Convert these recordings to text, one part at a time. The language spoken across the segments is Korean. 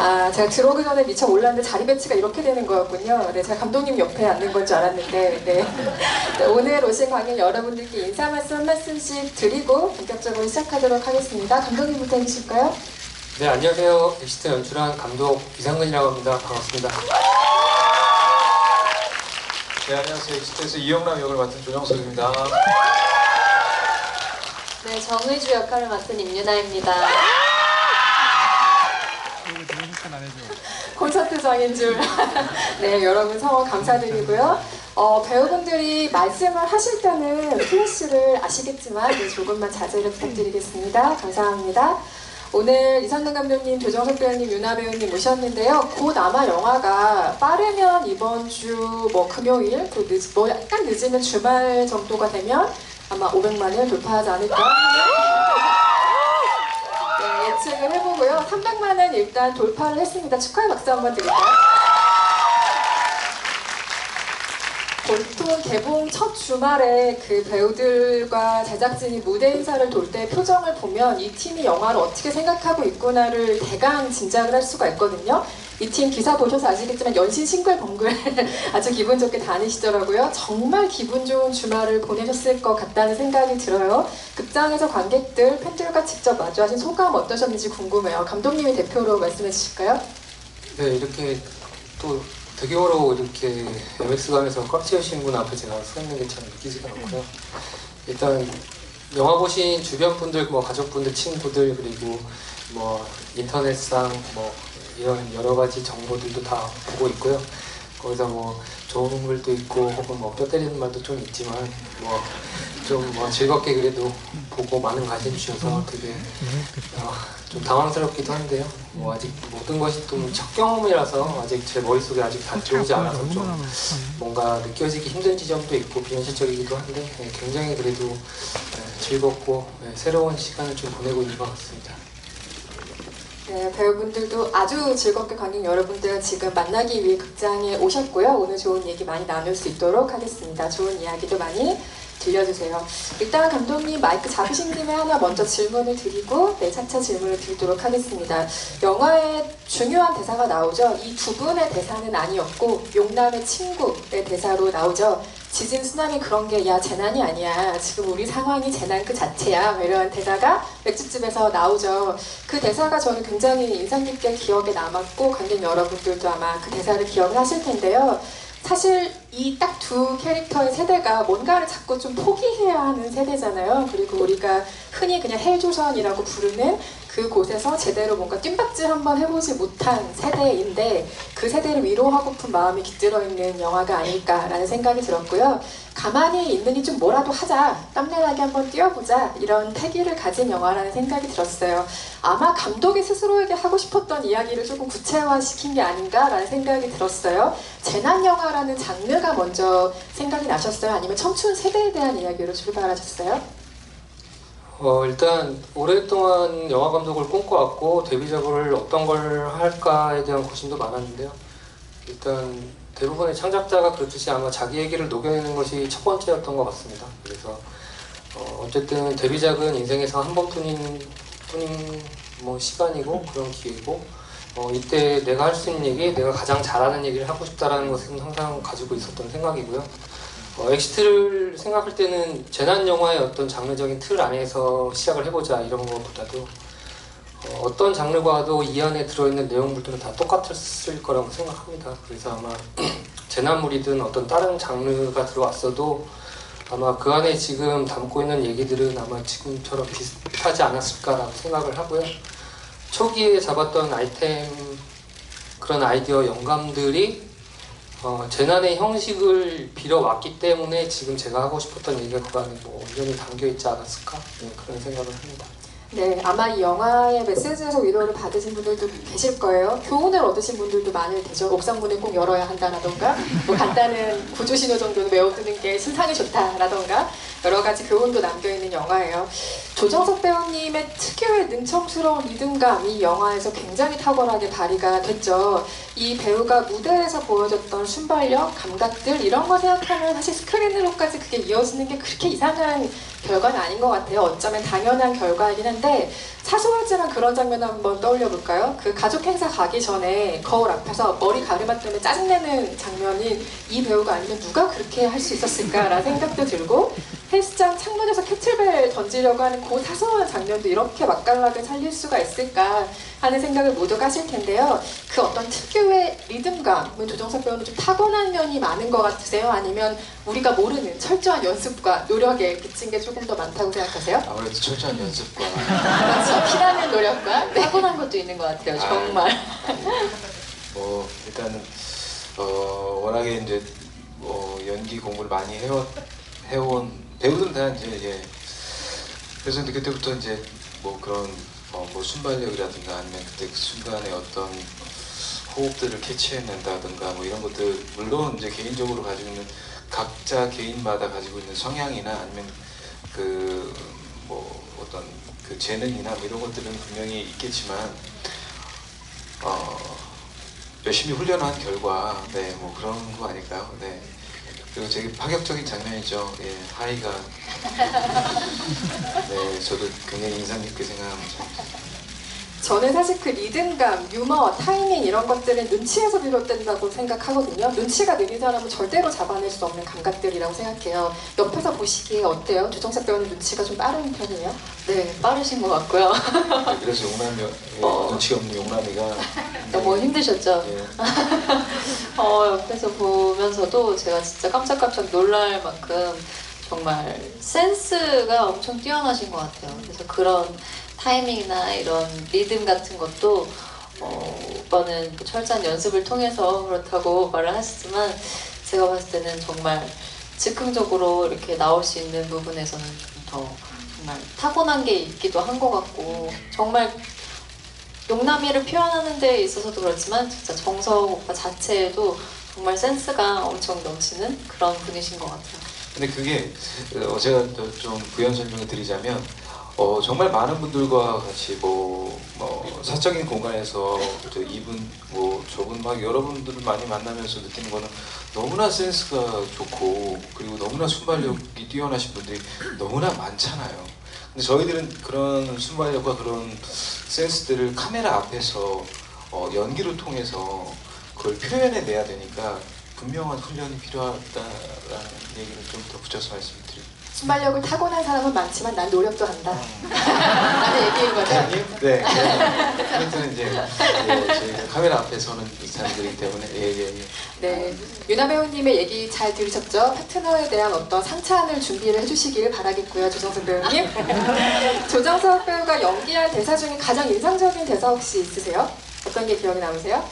아, 제가 들어오기 전에 미처 몰랐는데 자리 배치가 이렇게 되는 거였군요. 네, 제가 감독님 옆에 앉는 건 줄 알았는데, 네. 네, 오늘 오신 관객 여러분들께 인사 말씀 한 말씀씩 드리고 본격적으로 시작하도록 하겠습니다. 감독님부터 해주실까요? 네, 안녕하세요. 엑시트 연출한 감독 이상근이라고 합니다. 반갑습니다. 네, 안녕하세요. 엑시트에서 이영남 역을 맡은 조정석입니다. 네, 정의주 역할을 맡은 임유나입니다. 콘서트장인 줄. 네, 여러분 성원 감사드리고요. 배우분들이 말씀을 하실 때는 플래시를 아시겠지만 네, 조금만 자제를 부탁드리겠습니다. 감사합니다. 오늘 이상근 감독님, 조정석 배우님, 유나 배우님 모셨는데요. 곧 아마 영화가 빠르면 이번 주 뭐 금요일, 또 약간 늦으면 주말 정도가 되면 아마 500만을 돌파하지 않을까 네, 예측을 해보고요. 300만은 일단 돌파를 했습니다. 축하의 박수 한번 드릴까요? 보통 개봉 첫 주말에 그 배우들과 제작진이 무대 인사를 돌 때 표정을 보면 이 팀이 영화를 어떻게 생각하고 있구나를 대강 짐작을 할 수가 있거든요. 이 팀 기사 보셔서 아시겠지만 연신 싱글벙글 아주 기분 좋게 다니시더라고요. 정말 기분 좋은 주말을 보내셨을 것 같다는 생각이 들어요. 극장에서 관객들, 팬들과 직접 마주하신 소감 어떠셨는지 궁금해요. 감독님이 대표로 말씀해 주실까요? 네, 이렇게 또 대교로 이렇게 MX관에서 꽉 채우시는 분 앞에 제가 서 있는 게 참 믿기지가 않고요. 일단 영화 보신 주변 분들, 뭐 가족분들, 친구들, 그리고 뭐 인터넷상 뭐 이런 여러 가지 정보들도 다 보고 있고요. 거기서 뭐 좋은 글도 있고 혹은 뭐 뼈 때리는 말도 좀 있지만 뭐 좀 뭐 즐겁게 그래도 보고 많은 관심 주셔서 되게 좀 당황스럽기도 한데요. 뭐 아직 모든 것이 좀 첫 경험이라서 아직 제 머릿속에 아직 다 들어오지 않아서 좀 뭔가 느껴지기 힘든 지점도 있고 비현실적이기도 한데 굉장히 그래도 즐겁고 새로운 시간을 좀 보내고 있는 것 같습니다. 네, 배우분들도 아주 즐겁게 관객 여러분들 지금 만나기 위해 극장에 오셨고요. 오늘 좋은 얘기 많이 나눌 수 있도록 하겠습니다. 좋은 이야기도 많이 들려주세요. 일단 감독님 마이크 잡으신 김에 하나 먼저 질문을 드리고 네, 차차 질문을 드리도록 하겠습니다. 영화에 중요한 대사가 나오죠. 이 두 분의 대사는 아니었고 용남의 친구의 대사로 나오죠. 지진 쓰나미 그런 게 야 재난이 아니야. 지금 우리 상황이 재난 그 자체야. 이런 대사가 맥주집에서 나오죠. 그 대사가 저는 굉장히 인상 깊게 기억에 남았고 관객 여러분들도 아마 그 대사를 기억을 하실 텐데요. 사실 이 딱 두 캐릭터의 세대가 뭔가를 자꾸 좀 포기해야 하는 세대잖아요. 그리고 우리가 흔히 그냥 헬조선이라고 부르는 그곳에서 제대로 뭔가 뜀박질 한번 해보지 못한 세대인데 그 세대를 위로하고픈 마음이 깃들어 있는 영화가 아닐까라는 생각이 들었고요. 가만히 있느니 좀 뭐라도 하자, 땀내나게 한번 뛰어보자 이런 패기를 가진 영화라는 생각이 들었어요. 아마 감독이 스스로에게 하고 싶었던 이야기를 조금 구체화시킨 게 아닌가라는 생각이 들었어요. 재난 영화라는 장르가 먼저 생각이 나셨어요? 아니면 청춘 세대에 대한 이야기로 출발하셨어요? 일단 오랫동안 영화 감독을 꿈꿔왔고 데뷔작을 어떤 걸 할까에 대한 고심도 많았는데요. 일단 대부분의 창작자가 그렇듯이 아마 자기 얘기를 녹여내는 것이 첫 번째였던 것 같습니다. 그래서 어쨌든 데뷔작은 인생에서 한 번뿐인 뭐 시간이고 그런 기회고 이때 내가 할 수 있는 얘기, 내가 가장 잘하는 얘기를 하고 싶다라는 것은 항상 가지고 있었던 생각이고요. 엑시트를 생각할 때는 재난 영화의 어떤 장르적인 틀 안에서 시작을 해보자 이런 것보다도 어떤 장르과도 이 안에 들어있는 내용물들은 다 똑같았을 거라고 생각합니다. 그래서 아마 재난물이든 어떤 다른 장르가 들어왔어도 아마 그 안에 지금 담고 있는 얘기들은 아마 지금처럼 비슷하지 않았을까라고 생각을 하고요. 초기에 잡았던 아이템, 그런 아이디어 영감들이 재난의 형식을 빌어왔기 때문에 지금 제가 하고 싶었던 얘기가 그 안에 뭐 온전히 담겨있지 않았을까? 네, 그런 생각을 합니다. 네, 아마 이 영화의 메시지에서 위로를 받으신 분들도 계실 거예요. 교훈을 얻으신 분들도 많을 테죠. 옥상문을 꼭 열어야 한다라던가 뭐 간단한 구조신호 정도는 외워두는 게 신상이 좋다라던가 여러 가지 교훈도 남겨있는 영화예요. 조정석 배우님의 특유의 능청스러운 리듬감, 이 영화에서 굉장히 탁월하게 발휘가 됐죠. 이 배우가 무대에서 보여줬던 순발력, 감각들 이런 거 생각하면 사실 스크린으로까지 그게 이어지는 게 그렇게 이상한 결과는 아닌 것 같아요. 어쩌면 당연한 결과이긴 한데 사소하지만 그런 장면 한번 떠올려 볼까요? 그 가족 행사 가기 전에 거울 앞에서 머리 가르마 때문에 짜증내는 장면인 이 배우가 아니면 누가 그렇게 할 수 있었을까라는 생각도 들고 헬스장 창문에서 캐틀벨 던지려고 하는 그 사소한 장면도 이렇게 맛깔나게 살릴 수가 있을까 하는 생각을 모두가 하실 텐데요. 그 어떤 특유의 리듬감은 조정석 배우는 좀 타고난 면이 많은 것 같으세요? 아니면 우리가 모르는 철저한 연습과 노력에 그친 게 조금 더 많다고 생각하세요? 아무래도 철저한 연습과 그렇죠. 피나는 노력과 네. 타고난 것도 있는 것 같아요. 정말. 뭐 일단은 워낙에 이제 연기 공부를 많이 해온 배우들은 다 이제 예. 그래서 이제 그때부터 이제 뭐 그런 뭐 순발력이라든가 아니면 그때 그 순간에 어떤 호흡들을 캐치해낸다든가 뭐 이런 것들 물론 이제 개인적으로 가지고 있는 각자 개인마다 가지고 있는 성향이나 아니면 그 뭐 어떤 그 재능이나 뭐 이런 것들은 분명히 있겠지만 열심히 훈련한 결과 네 뭐 그런 거 아닐까요? 네. 그리고 되게 파격적인 장면이죠. 예, 하이가 네 저도 굉장히 인상 깊게 생각합니다. 저는 사실 그 리듬감, 유머, 타이밍 이런 것들은 눈치에서 비롯된다고 생각하거든요. 눈치가 느린 사람은 절대로 잡아낼 수 없는 감각들이라고 생각해요. 옆에서 보시기에 어때요? 조정석 배우는 눈치가 좀 빠른 편이에요? 네, 빠르신 것 같고요. 네, 그래서 용남이 눈치가 없는 용남이가 너무 힘드셨죠? 예, 옆에서 보면서도 제가 진짜 깜짝깜짝 놀랄 만큼 정말 센스가 엄청 뛰어나신 것 같아요. 그래서 그런 타이밍이나 이런 리듬 같은 것도 오빠는 그 철저한 연습을 통해서 그렇다고 말을 하시지만 제가 봤을 때는 정말 즉흥적으로 이렇게 나올 수 있는 부분에서는 좀 더 정말 타고난 게 있기도 한 것 같고 정말 용남이를 표현하는 데 있어서도 그렇지만 진짜 정석 오빠 자체에도 정말 센스가 엄청 넘치는 그런 분이신 것 같아요. 근데 그게 제가 좀 부연 설명을 드리자면 정말 많은 분들과 같이 뭐 사적인 공간에서 이분 뭐 저분 막 여러분들을 많이 만나면서 느끼는 거는 너무나 센스가 좋고 그리고 너무나 순발력이 뛰어나신 분들이 너무나 많잖아요. 근데 저희들은 그런 순발력과 그런 센스들을 카메라 앞에서 연기를 통해서 그걸 표현해 내야 되니까 분명한 훈련이 필요하다라는 얘기를 좀 더 붙여서 말씀드립니다. 순발력을 타고난 사람은 많지만 난 노력도 한다. 라는 얘기인 거죠? 아니요? 네. 그래서 이제 저희가 카메라 앞에 서는 사람들이기 때문에 예. 네, 유나 배우님의 얘기 잘 들으셨죠? 파트너에 대한 어떤 상찬을 준비를 해주시길 바라겠고요, 조정석 배우님. 조정석 배우가 연기할 대사 중에 가장 인상적인 대사 혹시 있으세요? 어떤 게 기억에 남으세요?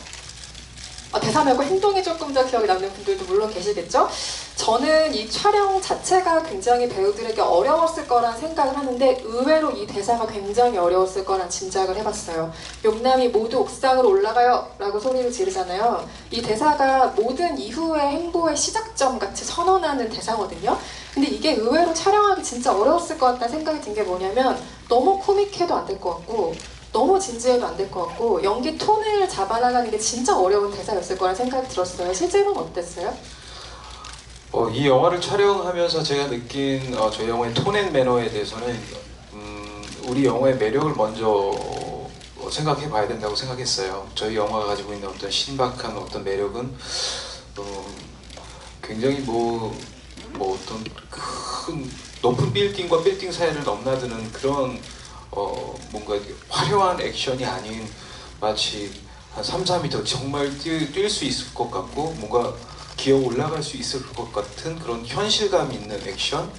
대사 말고 행동이 조금 더 기억에 남는 분들도 물론 계시겠죠? 저는 이 촬영 자체가 굉장히 배우들에게 어려웠을 거란 생각을 하는데 의외로 이 대사가 굉장히 어려웠을 거란 짐작을 해봤어요. 용남이 모두 옥상으로 올라가요! 라고 소리를 지르잖아요. 이 대사가 모든 이후의 행보의 시작점 같이 선언하는 대사거든요. 근데 이게 의외로 촬영하기 진짜 어려웠을 것 같다는 생각이 든 게 뭐냐면 너무 코믹해도 안 될 것 같고 너무 진지해도 안 될 것 같고 연기 톤을 잡아나가는 게 진짜 어려운 대사였을 거라는 생각이 들었어요. 실제로는 어땠어요? 이 영화를 촬영하면서 제가 느낀 저희 영화의 톤 앤 매너에 대해서는 우리 영화의 매력을 먼저 생각해 봐야 된다고 생각했어요. 저희 영화가 가지고 있는 어떤 신박한 어떤 매력은 굉장히 뭐 어떤 큰 높은 빌딩과 빌딩 사이를 넘나드는 그런 뭔가 화려한 액션이 아닌 마치 한 3, 4m 정말 뛸 수 있을 것 같고 뭔가 기어 올라갈 수 있을 것 같은 그런 현실감 있는 액션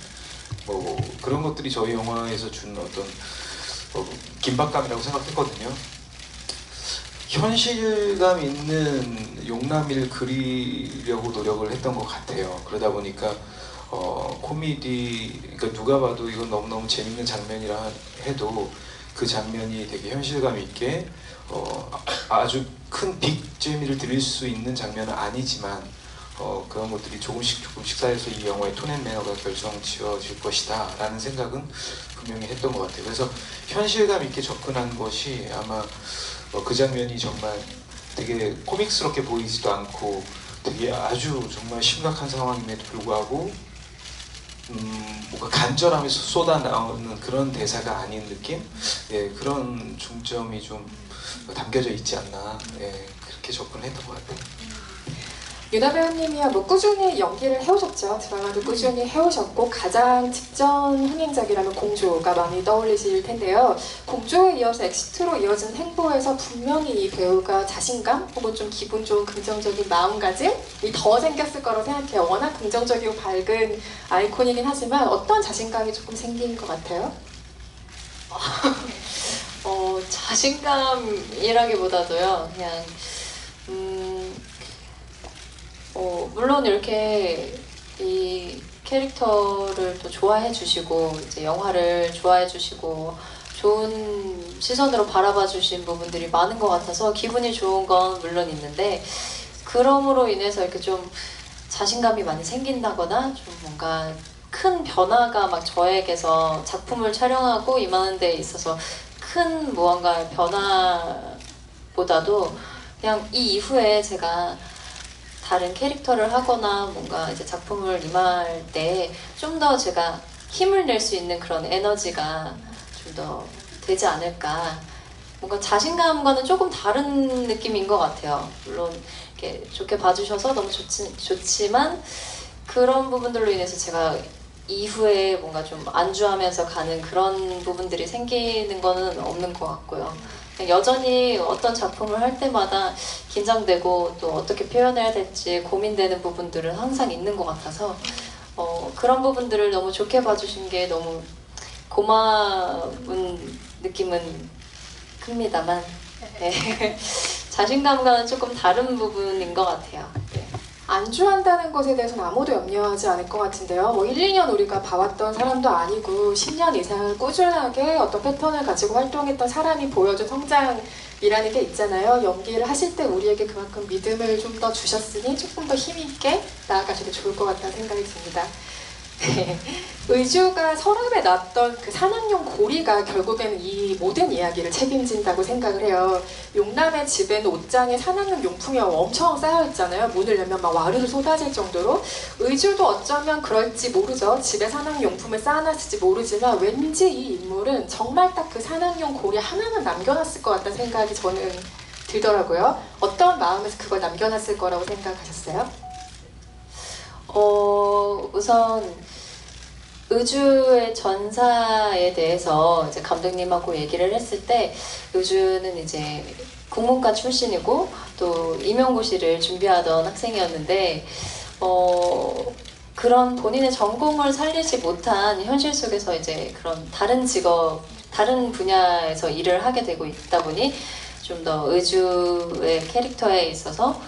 뭐 그런 것들이 저희 영화에서 준 어떤 긴박감이라고 생각했거든요. 현실감 있는 용남이를 그리려고 노력을 했던 것 같아요. 그러다 보니까 코미디, 그러니까 누가 봐도 이건 너무너무 재밌는 장면이라 해도 그 장면이 되게 현실감 있게 아주 큰 빅재미를 드릴 수 있는 장면은 아니지만 그런 것들이 조금씩 쌓여서 이 영화의 톤 앤 매너가 결정지어질 것이다 라는 생각은 분명히 했던 것 같아요. 그래서 현실감 있게 접근한 것이 아마 그 장면이 정말 되게 코믹스럽게 보이지도 않고 되게 아주 정말 심각한 상황임에도 불구하고 뭔가 간절하면서 쏟아 나오는 그런 대사가 아닌 느낌? 예, 그런 중점이 좀 담겨져 있지 않나, 예, 그렇게 접근을 했던 것 같아요. 유나 배우님이야 뭐 꾸준히 연기를 해오셨죠. 드라마도 꾸준히 해오셨고 가장 직전 흥행작이라면 공주가 많이 떠올리실 텐데요. 공주에 이어서 엑시트로 이어진 행보에서 분명히 이 배우가 자신감 혹은 좀 기분 좋은 긍정적인 마음가짐이 더 생겼을 거라고 생각해요. 워낙 긍정적이고 밝은 아이콘이긴 하지만 어떤 자신감이 조금 생긴 것 같아요? 자신감이라기보다도요, 그냥, 물론 이렇게 이 캐릭터를 또 좋아해 주시고, 이제 영화를 좋아해 주시고, 좋은 시선으로 바라봐 주신 부분들이 많은 것 같아서 기분이 좋은 건 물론 있는데, 그럼으로 인해서 이렇게 좀 자신감이 많이 생긴다거나, 좀 뭔가 큰 변화가 막 저에게서 작품을 촬영하고 임하는 데 있어서 큰 무언가 변화보다도 그냥 이 이후에 제가 다른 캐릭터를 하거나 뭔가 이제 작품을 임할 때 좀 더 제가 힘을 낼 수 있는 그런 에너지가 좀 더 되지 않을까. 뭔가 자신감과는 조금 다른 느낌인 것 같아요. 물론 이렇게 좋게 봐주셔서 너무 좋지만 그런 부분들로 인해서 제가 이후에 뭔가 좀 안주하면서 가는 그런 부분들이 생기는 거는 없는 것 같고요. 여전히 어떤 작품을 할 때마다 긴장되고 또 어떻게 표현해야 될지 고민되는 부분들은 항상 있는 것 같아서 그런 부분들을 너무 좋게 봐주신 게 너무 고마운 느낌은 큽니다만 네. 자신감과는 조금 다른 부분인 것 같아요. 네. 안주한다는 것에 대해서는 아무도 염려하지 않을 것 같은데요. 뭐 1, 2년 우리가 봐왔던 사람도 아니고 10년 이상을 꾸준하게 어떤 패턴을 가지고 활동했던 사람이 보여준 성장이라는 게 있잖아요. 연기를 하실 때 우리에게 그만큼 믿음을 좀 더 주셨으니 조금 더 힘있게 나아가셔도 좋을 것 같다는 생각이 듭니다. 네. 의주가 서랍에 놨던 그 산악용 고리가 결국에는 이 모든 이야기를 책임진다고 생각을 해요. 용남의 집에는 옷장에 산악용 용품이 엄청 쌓여있잖아요. 문을 열면 막 와르르 쏟아질 정도로. 의주도 어쩌면 그럴지 모르죠. 집에 산악용 용품을 쌓아놨을지 모르지만 왠지 이 인물은 정말 딱 그 산악용 고리 하나만 남겨놨을 것 같다는 생각이 저는 들더라고요. 어떤 마음에서 그걸 남겨놨을 거라고 생각하셨어요? 우선 의주의 전사에 대해서 이제 감독님하고 얘기를 했을 때 의주는 이제 국문과 출신이고 또 임용고시를 준비하던 학생이었는데 그런 본인의 전공을 살리지 못한 현실 속에서 이제 그런 다른 직업, 다른 분야에서 일을 하게 되고 있다 보니 좀 더 의주의 캐릭터에 있어서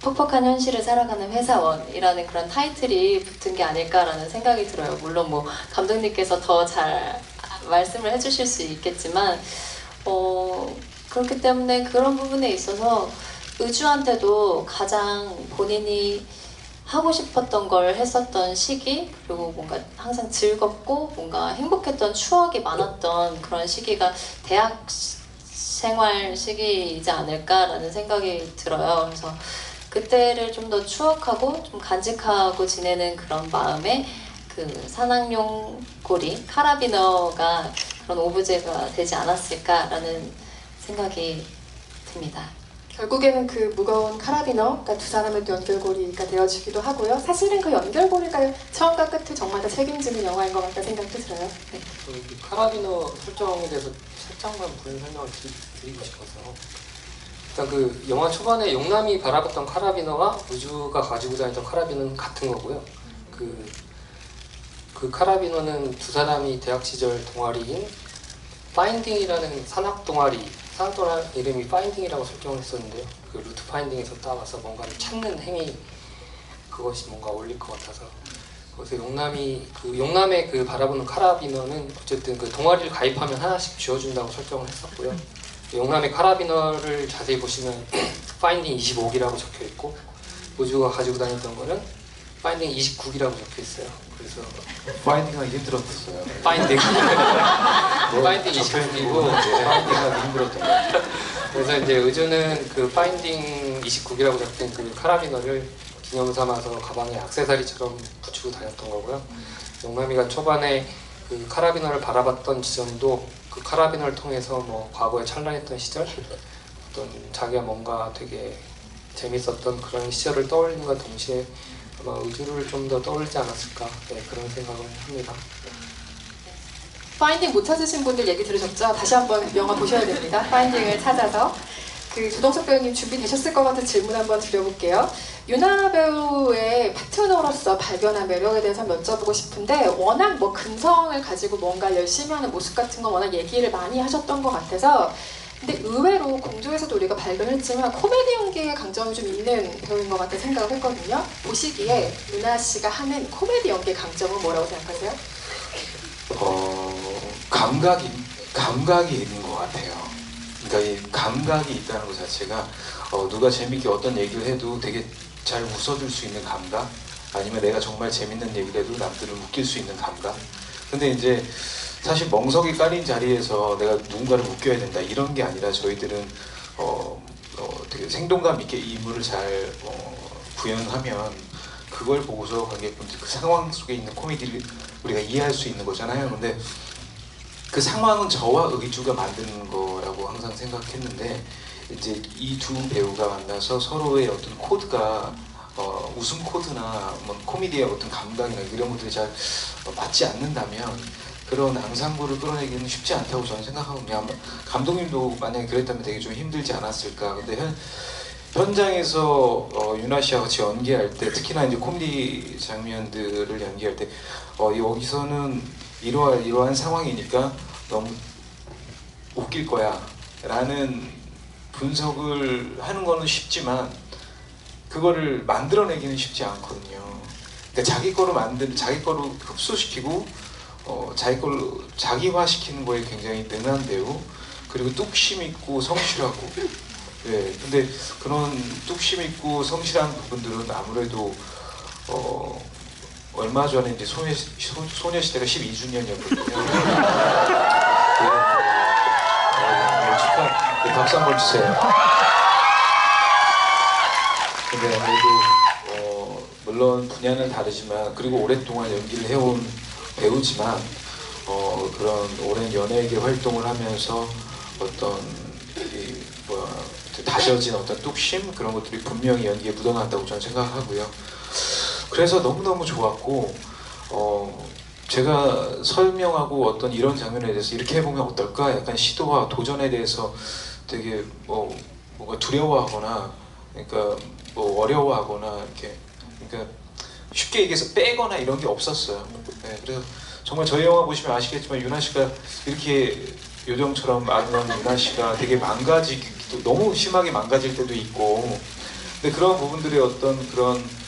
퍽퍽한 현실을 살아가는 회사원이라는 그런 타이틀이 붙은 게 아닐까라는 생각이 들어요. 물론 뭐 감독님께서 더 잘 말씀을 해주실 수 있겠지만 그렇기 때문에 그런 부분에 있어서 의주한테도 가장 본인이 하고 싶었던 걸 했었던 시기, 그리고 뭔가 항상 즐겁고 뭔가 행복했던 추억이 많았던 그런 시기가 대학 생활 시기이지 않을까라는 생각이 들어요. 그래서 그때를 좀 더 추억하고 좀 간직하고 지내는 그런 마음에 그 산악용 고리, 카라비너가 그런 오브제가 되지 않았을까라는 생각이 듭니다. 결국에는 그 무거운 카라비너가 두 사람의 또 연결고리가 되어주기도 하고요. 사실은 그 연결고리가 처음과 끝을 정말 다 책임지는 영화인 것 같다는 생각도 들어요. 네. 그 카라비너 설정에 대해서 살짝만 부연 설명을 드리고 싶어서 일단 그 영화 초반에 용남이 바라봤던 카라비너와 우주가 가지고 다녔던 카라비너는 같은 거고요. 그 카라비너는 두 사람이 대학 시절 동아리인 파인딩이라는 산악 동아리 이름이 파인딩이라고 설정을 했었는데요. 그 루트 파인딩에서 따와서 뭔가를 찾는 행위, 그것이 뭔가 어울릴 것 같아서 그래서 용남의 그 바라보는 카라비너는 어쨌든 그 동아리를 가입하면 하나씩 쥐어준다고 설정을 했었고요. 용남의 카라비너를 자세히 보시면 파인딩 25기라고 적혀 있고 우주가 가지고 다녔던 거는 파인딩 29기라고 적혀 있어요. 그래서 파인딩하기 힘들었어요. 파인딩 파인딩 적혀 29기고 파인딩하기 힘들었던 것 같아요. 그래서 이제 의주는 그 파인딩 29기라고 적힌 그 카라비너를 기념 삼아서 가방에 액세서리처럼 붙이고 다녔던 거고요. 영남이가 초반에 그 카라비너를 바라봤던 지점도 그 카라비너를 통해서 뭐 과거에 찬란했던 시절, 어떤 자기가 뭔가 되게 재밌었던 그런 시절을 떠올림과 동시에 아마 의주를 좀 더 떠올리지 않았을까, 네, 그런 생각을 합니다. 파인딩 못 찾으신 분들 얘기 들으셨죠? 다시 한번 영화 보셔야 됩니다. 파인딩을 찾아서. 그 조동석 배우님 준비되셨을 것 같은 질문 한번 드려볼게요. 유나 배우의 파트너로서 발견한 매력에 대해서 여쭤보고 싶은데, 워낙 뭐 근성을 가지고 뭔가 열심히 하는 모습 같은 거 워낙 얘기를 많이 하셨던 것 같아서, 근데 의외로 공조에서도 우리가 발견했지만 코미디 연기의 강점이 좀 있는 배우인 것 같다 생각을 했거든요. 보시기에 유나 씨가 하는 코미디 연기의 강점은 뭐라고 생각하세요? 감각이 있는 것 같아요. 그러니까 이 감각이 있다는 것 자체가 누가 재밌게 어떤 얘기를 해도 되게 잘 웃어줄 수 있는 감각, 아니면 내가 정말 재밌는 얘기를 해도 남들을 웃길 수 있는 감각. 근데 이제 사실 멍석이 깔린 자리에서 내가 누군가를 웃겨야 된다 이런 게 아니라, 저희들은 되게 생동감 있게 이 인물을 잘 구현하면 그걸 보고서 관객분들 그 상황 속에 있는 코미디를 우리가 이해할 수 있는 거잖아요. 근데 그 상황은 저와 의주가 만드는 거라고 항상 생각했는데, 이제 이 두 배우가 만나서 서로의 어떤 코드가 웃음 코드나 뭐 코미디의 어떤 감각이나 이런 것들이 잘 맞지 않는다면 그런 앙상블을 끌어내기는 쉽지 않다고 저는 생각하거든요. 감독님도 만약에 그랬다면 되게 좀 힘들지 않았을까. 근데 현장에서 유나 씨와 같이 연기할 때, 특히나 이제 코미디 장면들을 연기할 때 여기서는 이러한 상황이니까 너무 웃길 거야 라는 분석을 하는 거는 쉽지만 그거를 만들어내기는 쉽지 않거든요. 그러니까 자기 거로 흡수시키고 자기화시키는 거에 굉장히 능한 배우, 그리고 뚝심 있고 성실하고. 네, 근데 그런 뚝심 있고 성실한 부분들은 아무래도 얼마 전에 이제 소녀시대가 12주년이었거든요. 축하, 네, 박수 한번 주세요. 근데 아무래도 물론 분야는 다르지만, 그리고 오랫동안 연기를 해온 배우지만 그런 오랜 연예계 활동을 하면서 어떤 다져진 어떤 뚝심, 그런 것들이 분명히 연기에 묻어났다고 저는 생각하고요. 그래서 너무너무 좋았고, 제가 설명하고 어떤 이런 장면에 대해서 이렇게 해보면 어떨까, 약간 시도와 도전에 대해서 되게 뭔가 두려워하거나, 그러니까 뭐 어려워하거나 이렇게, 그러니까 쉽게 얘기해서 빼거나 이런 게 없었어요. 네, 그래서 정말 저희 영화 보시면 아시겠지만 유나 씨가 이렇게 요정처럼 아름다운 유나 씨가 되게 망가지기도, 너무 심하게 망가질 때도 있고, 근데 그런 부분들의 어떤 그런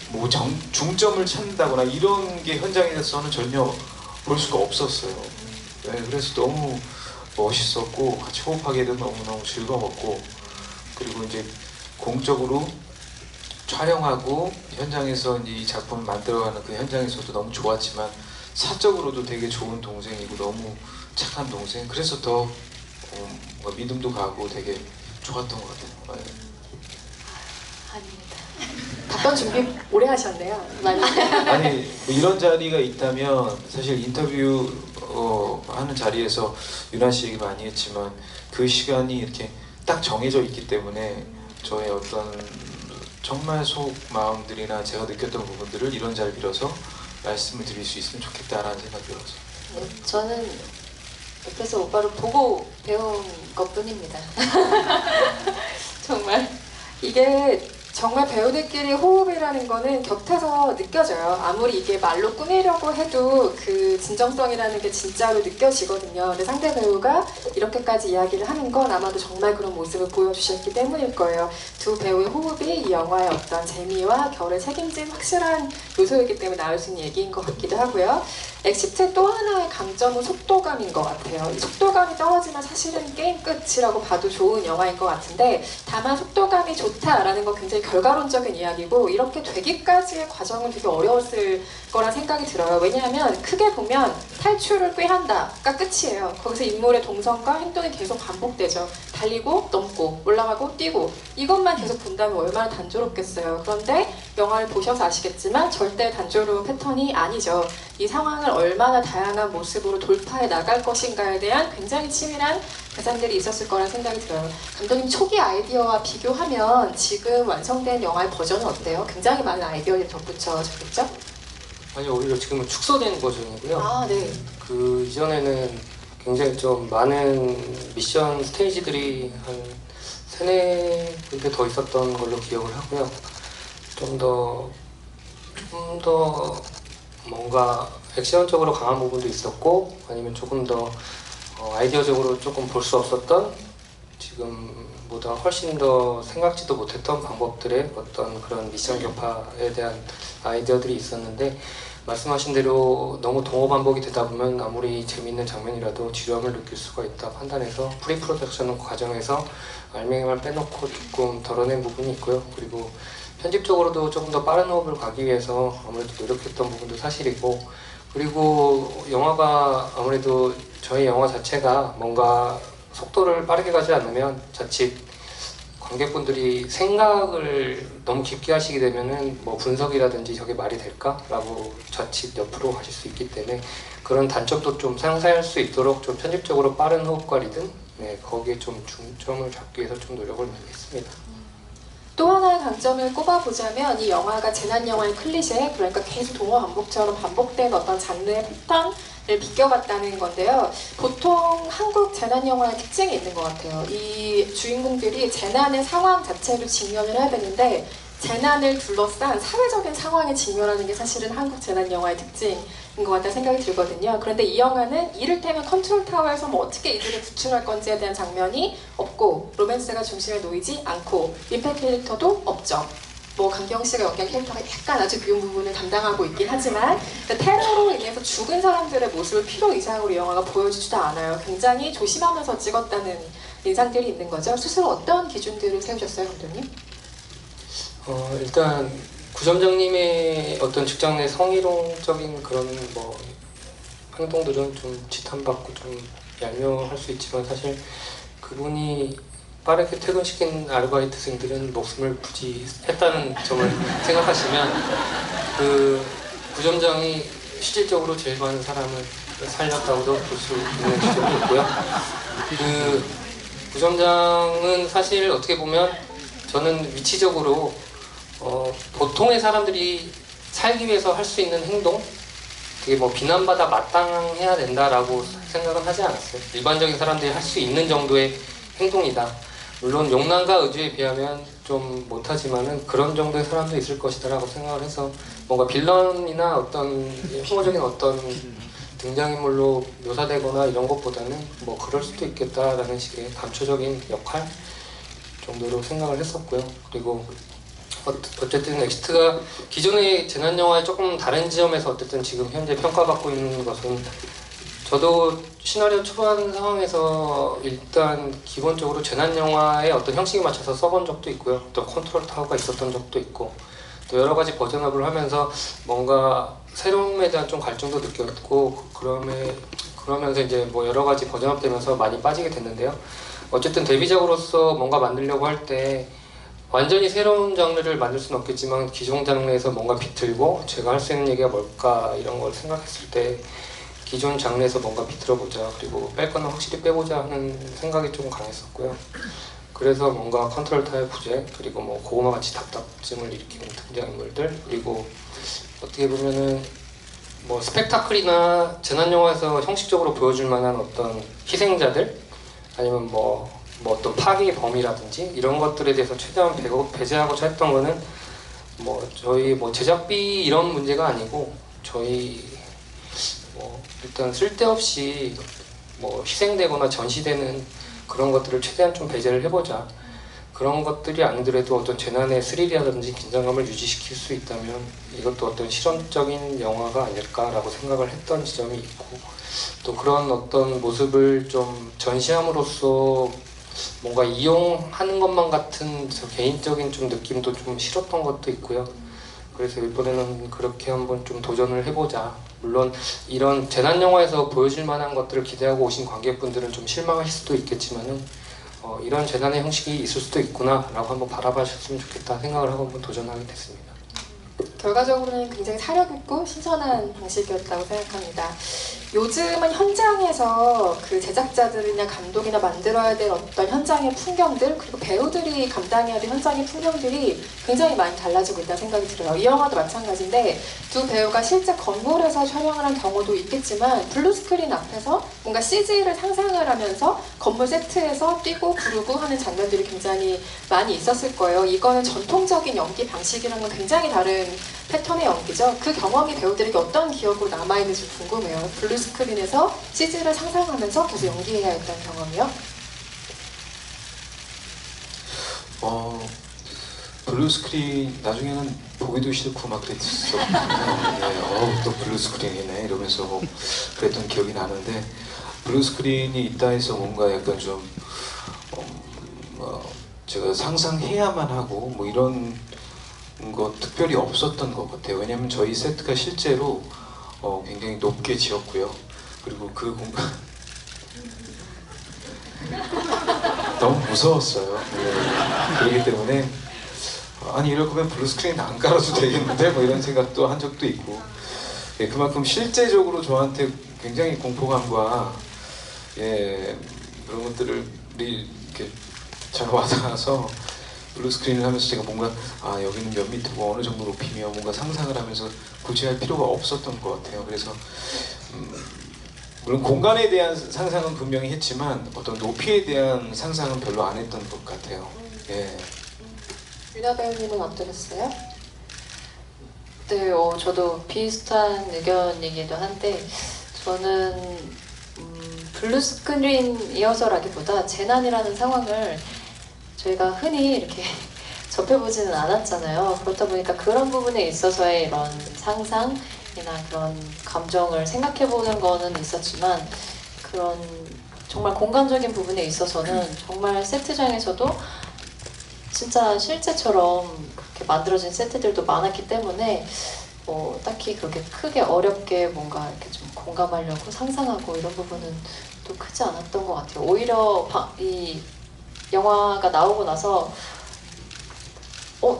뭐 중점을 찾는다거나 이런 게 현장에서는 전혀 볼 수가 없었어요. 네, 그래서 너무 멋있었고 같이 호흡하기도 너무너무 즐거웠고, 그리고 이제 공적으로 촬영하고 현장에서 이 작품을 만들어가는 그 현장에서도 너무 좋았지만, 사적으로도 되게 좋은 동생이고 너무 착한 동생, 그래서 더 믿음도 가고 되게 좋았던 것 같아요. 네. 아닙니다. 답변 준비 오래 하셨네요. 많이. 아니 뭐 이런 자리가 있다면, 사실 인터뷰 하는 자리에서 유나 씨 얘기 많이 했지만 그 시간이 이렇게 딱 정해져 있기 때문에 저의 어떤 정말 속 마음들이나 제가 느꼈던 부분들을 이런 자리를 빌어서 말씀을 드릴 수 있으면 좋겠다라는 생각이 들어서. 네, 저는 옆에서 오빠를 보고 배운 것뿐입니다. 정말 이게 정말 배우들끼리 호흡이라는 거는 곁에서 느껴져요. 아무리 이게 말로 꾸미려고 해도 그 진정성이라는 게 진짜로 느껴지거든요. 근데 상대 배우가 이렇게까지 이야기를 하는 건 아마도 정말 그런 모습을 보여주셨기 때문일 거예요. 두 배우의 호흡이 이 영화의 어떤 재미와 결을 책임진 확실한 요소이기 때문에 나올 수 있는 얘기인 것 같기도 하고요. 엑시트의 또 하나의 강점은 속도감인 것 같아요. 이 속도감이 떨어지면 사실은 게임 끝이라고 봐도 좋은 영화인 것 같은데, 다만 속도감이 좋다라는 건 굉장히 결과론적인 이야기고, 이렇게 되기까지의 과정은 되게 어려웠을 거란 생각이 들어요. 왜냐하면 크게 보면 탈출을 꾀한다가 끝이에요. 거기서 인물의 동선과 행동이 계속 반복되죠. 달리고 넘고 올라가고 뛰고, 이것만 계속 본다면 얼마나 단조롭겠어요. 그런데 영화를 보셔서 아시겠지만 절대 단조로운 패턴이 아니죠. 이 상황을 얼마나 다양한 모습으로 돌파해 나갈 것인가에 대한 굉장히 치밀한 계산들이 있었을 거란 생각이 들어요. 감독님 초기 아이디어와 비교하면 지금 완성된 영화의 버전은 어때요? 굉장히 많은 아이디어를 덧붙여졌겠죠? 아니 오히려 지금은 축소된 버전이고요. 아, 네. 그 이전에는 굉장히 좀 많은 미션 스테이지들이 한 3-4군데 더 있었던 걸로 기억을 하고요. 좀 더 뭔가 액션적으로 강한 부분도 있었고, 아니면 조금 더 아이디어적으로 조금 볼 수 없었던, 지금보다 훨씬 더 생각지도 못했던 방법들의 어떤 그런 미션 격파에 대한 아이디어들이 있었는데, 말씀하신 대로 너무 동호 반복이 되다 보면 아무리 재미있는 장면이라도 지루함을 느낄 수가 있다 판단해서 프리 프로덕션 과정에서 알맹이만 빼놓고 조금 덜어낸 부분이 있고요. 그리고 편집적으로도 조금 더 빠른 호흡을 가기 위해서 아무래도 노력했던 부분도 사실이고, 그리고 영화가 아무래도 저희 영화 자체가 뭔가 속도를 빠르게 가지 않으면 자칫 관객분들이 생각을 너무 깊게 하시게 되면은 뭐 분석이라든지 저게 말이 될까? 라고 자칫 옆으로 가실 수 있기 때문에 그런 단점도 좀 상쇄할 수 있도록 좀 편집적으로 빠른 호흡과 리듬, 네, 거기에 좀 중점을 잡기 위해서 좀 노력을 많이 했습니다. 또 하나의 강점을 꼽아보자면 이 영화가 재난 영화의 클리셰, 그러니까 계속 동화 반복처럼 반복된 어떤 장르의 패턴을 비껴봤다는 건데요. 보통 한국 재난 영화의 특징이 있는 것 같아요. 이 주인공들이 재난의 상황 자체로 직면을 해야 되는데 재난을 둘러싼 사회적인 상황에 직면하는 게 사실은 한국 재난 영화의 특징인 것 같다는 생각이 들거든요. 그런데 이 영화는 이를테면 컨트롤 타워에서 뭐 어떻게 이들을 구출할 건지에 대한 장면이 없고, 로맨스가 중심에 놓이지 않고, 민폐 캐릭터도 없죠. 뭐 강경 씨가 연기한 캐릭터가 약간 아주 비운 부분을 담당하고 있긴 하지만 테러로 인해서 죽은 사람들의 모습을 필요 이상으로 이 영화가 보여주지도 않아요. 굉장히 조심하면서 찍었다는 인상들이 있는 거죠. 스스로 어떤 기준들을 세우셨어요, 감독님? 일단 구점장님의 어떤 직장 내 성희롱적인 그런 뭐 행동들은 좀 지탄받고 좀 얄미워할 수 있지만, 사실 그분이 빠르게 퇴근시킨 아르바이트생들은 목숨을 부지했다는 점을 생각하시면 그 구점장이 실질적으로 제일 많은 사람을 살렸다고도 볼 수 있는 지점이 있고요. 그 구점장은 사실 어떻게 보면 저는 위치적으로 보통의 사람들이 살기 위해서 할 수 있는 행동, 그게 뭐 비난받아 마땅해야 된다라고 생각은 하지 않았어요. 일반적인 사람들이 할 수 있는 정도의 행동이다. 물론 욕망과 의지에 비하면 좀 못하지만은 그런 정도의 사람도 있을 것이다라고 생각을 해서 뭔가 빌런이나 어떤 혐오적인 어떤 등장인물로 묘사되거나 이런 것보다는 뭐 그럴 수도 있겠다라는 식의 감초적인 역할 정도로 생각을 했었고요. 그리고 어쨌든 엑시트가 기존의 재난 영화의 조금 다른 지점에서 어쨌든 지금 현재 평가받고 있는 것은, 저도 시나리오 초반 상황에서 일단 기본적으로 재난 영화의 어떤 형식에 맞춰서 써본 적도 있고요. 또 컨트롤 타워가 있었던 적도 있고, 또 여러 가지 버전업을 하면서 뭔가 새로움에 대한 좀 갈증도 느꼈고, 그러면서 이제 뭐 여러 가지 버전업 되면서 많이 빠지게 됐는데요. 어쨌든 데뷔작으로서 뭔가 만들려고 할 때 완전히 새로운 장르를 만들 수는 없겠지만 기존 장르에서 뭔가 비틀고 제가 할 수 있는 얘기가 뭘까 이런 걸 생각했을 때 기존 장르에서 뭔가 비틀어보자, 그리고 뺄 거는 확실히 빼보자 하는 생각이 좀 강했었고요. 그래서 뭔가 컨트롤 타워의 부재, 그리고 뭐 고구마같이 답답증을 일으키는 등장인물들, 그리고 어떻게 보면은 뭐 스펙타클이나 재난영화에서 형식적으로 보여줄 만한 어떤 희생자들, 아니면 뭐 어떤 파괴의 범위라든지 이런 것들에 대해서 최대한 배제하고자 했던 거는 뭐 저희 뭐 제작비 이런 문제가 아니고, 저희 뭐 일단 쓸데없이 뭐 희생되거나 전시되는 그런 것들을 최대한 좀 배제를 해보자. 그런 것들이 아니더라도 어떤 재난의 스릴이라든지 긴장감을 유지시킬 수 있다면 이것도 어떤 실험적인 영화가 아닐까라고 생각을 했던 지점이 있고, 또 그런 어떤 모습을 좀 전시함으로써 뭔가 이용하는 것만 같은 저 개인적인 좀 느낌도 좀 싫었던 것도 있고요. 그래서 이번에는 그렇게 한번 좀 도전을 해보자. 물론 이런 재난 영화에서 보여줄 만한 것들을 기대하고 오신 관객분들은 좀 실망하실 수도 있겠지만은 이런 재난의 형식이 있을 수도 있구나 라고 한번 바라봐주셨으면 좋겠다 생각을 하고 한번 도전하게 됐습니다. 결과적으로는 굉장히 사려있고 신선한 방식이었다고 생각합니다. 요즘은 현장에서 그 제작자들이나 감독이나 만들어야 될 어떤 현장의 풍경들, 그리고 배우들이 감당해야 될 현장의 풍경들이 굉장히 많이 달라지고 있다는 생각이 들어요. 이 영화도 마찬가지인데 두 배우가 실제 건물에서 촬영을 한 경우도 있겠지만 블루스크린 앞에서 뭔가 CG를 상상을 하면서 건물 세트에서 뛰고 부르고 하는 장면들이 굉장히 많이 있었을 거예요. 이거는 전통적인 연기 방식이랑은 굉장히 다른 패턴의 연기죠. 그 경험이 배우들에게 어떤 기억으로 남아있는지 궁금해요. 블루스크린에서 CG를 상상하면서 계속 연기해야 했다는 경험이요. 블루스크린 나중에는 보기도 싫고 막 그랬었어. 네, 또 블루스크린이네 이러면서 뭐 그랬던 기억이 나는데, 블루스크린이 있다 해서 뭔가 약간 좀 제가 상상해야만 하고 뭐 이런 거 특별히 없었던 것 같아요. 왜냐면 저희 세트가 실제로 굉장히 높게 지었고요. 그리고 그 공간 너무 무서웠어요. 네. 그렇기 때문에 아니 이럴 거면 블루스크린 안 깔아도 되겠는데 뭐 이런 생각도 한 적도 있고, 예, 그만큼 실제적으로 저한테 굉장히 공포감과 그런 것들을 이렇게 잘 와닿아서 블루스크린을 하면서 제가 뭔가 여기는 몇 미터고 어느 정도 높이며 뭔가 상상을 하면서 굳이 할 필요가 없었던 것 같아요. 그래서 물론 공간에 대한 상상은 분명히 했지만 어떤 높이에 대한 상상은 별로 안 했던 것 같아요. 예. 유나 배우님은 어떠셨어요? 네, 저도 비슷한 의견이기도 한데, 저는 블루스크린이어서라기보다 재난이라는 상황을 저희가 흔히 이렇게 접해보지는 않았잖아요. 그렇다 보니까 그런 부분에 있어서의 이런 상상이나 그런 감정을 생각해보는 거는 있었지만, 그런 정말 공간적인 부분에 있어서는 정말 세트장에서도 진짜 실제처럼 그렇게 만들어진 세트들도 많았기 때문에 딱히 그렇게 크게 어렵게 뭔가 이렇게 좀 공감하려고 상상하고 이런 부분은 또 크지 않았던 것 같아요. 오히려 이 영화가 나오고 나서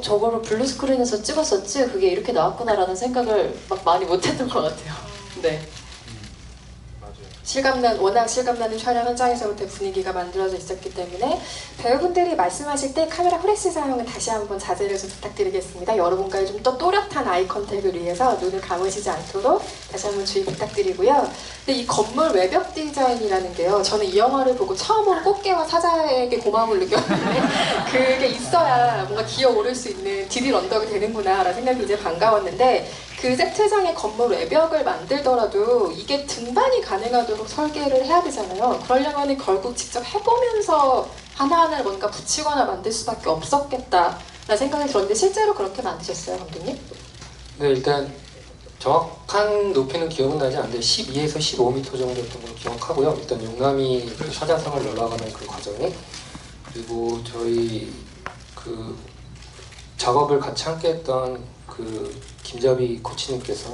저거를 블루스크린에서 찍었었지? 그게 이렇게 나왔구나라는 생각을 막 많이 못했던 것 같아요. 네. 워낙 실감나는 촬영 현장에서부터 분위기가 만들어져 있었기 때문에 배우분들이 말씀하실 때 카메라 프레시 사용은 다시 한번 자제를 좀 부탁드리겠습니다. 여러분과의 좀 더 또렷한 아이 컨택을 위해서 눈을 감으시지 않도록 다시 한번 주의 부탁드리고요. 근데 이 건물 외벽 디자인이라는 게요, 저는 이 영화를 보고 처음으로 꽃게와 사자에게 고마움을 느꼈는데 그게 있어야 뭔가 기어오를 수 있는 디딜 언덕이 되는구나 라는 생각이 이제 반가웠는데, 그 세트장의 건물 외벽을 만들더라도 이게 등반이 가능하도록 설계를 해야 되잖아요. 그러려면 결국 직접 해보면서 하나하나 뭔가 붙이거나 만들 수밖에 없었겠다라는 생각이 들었는데, 실제로 그렇게 만드셨어요, 감독님? 네, 일단 정확한 높이는 기억은 나지 않는데 12에서 15m 정도였던 걸로 기억하고요. 일단 용남이 그 사자성을 올라가는 그 과정에, 그리고 저희 그 작업을 같이 함께 했던 그 김자비 코치님께서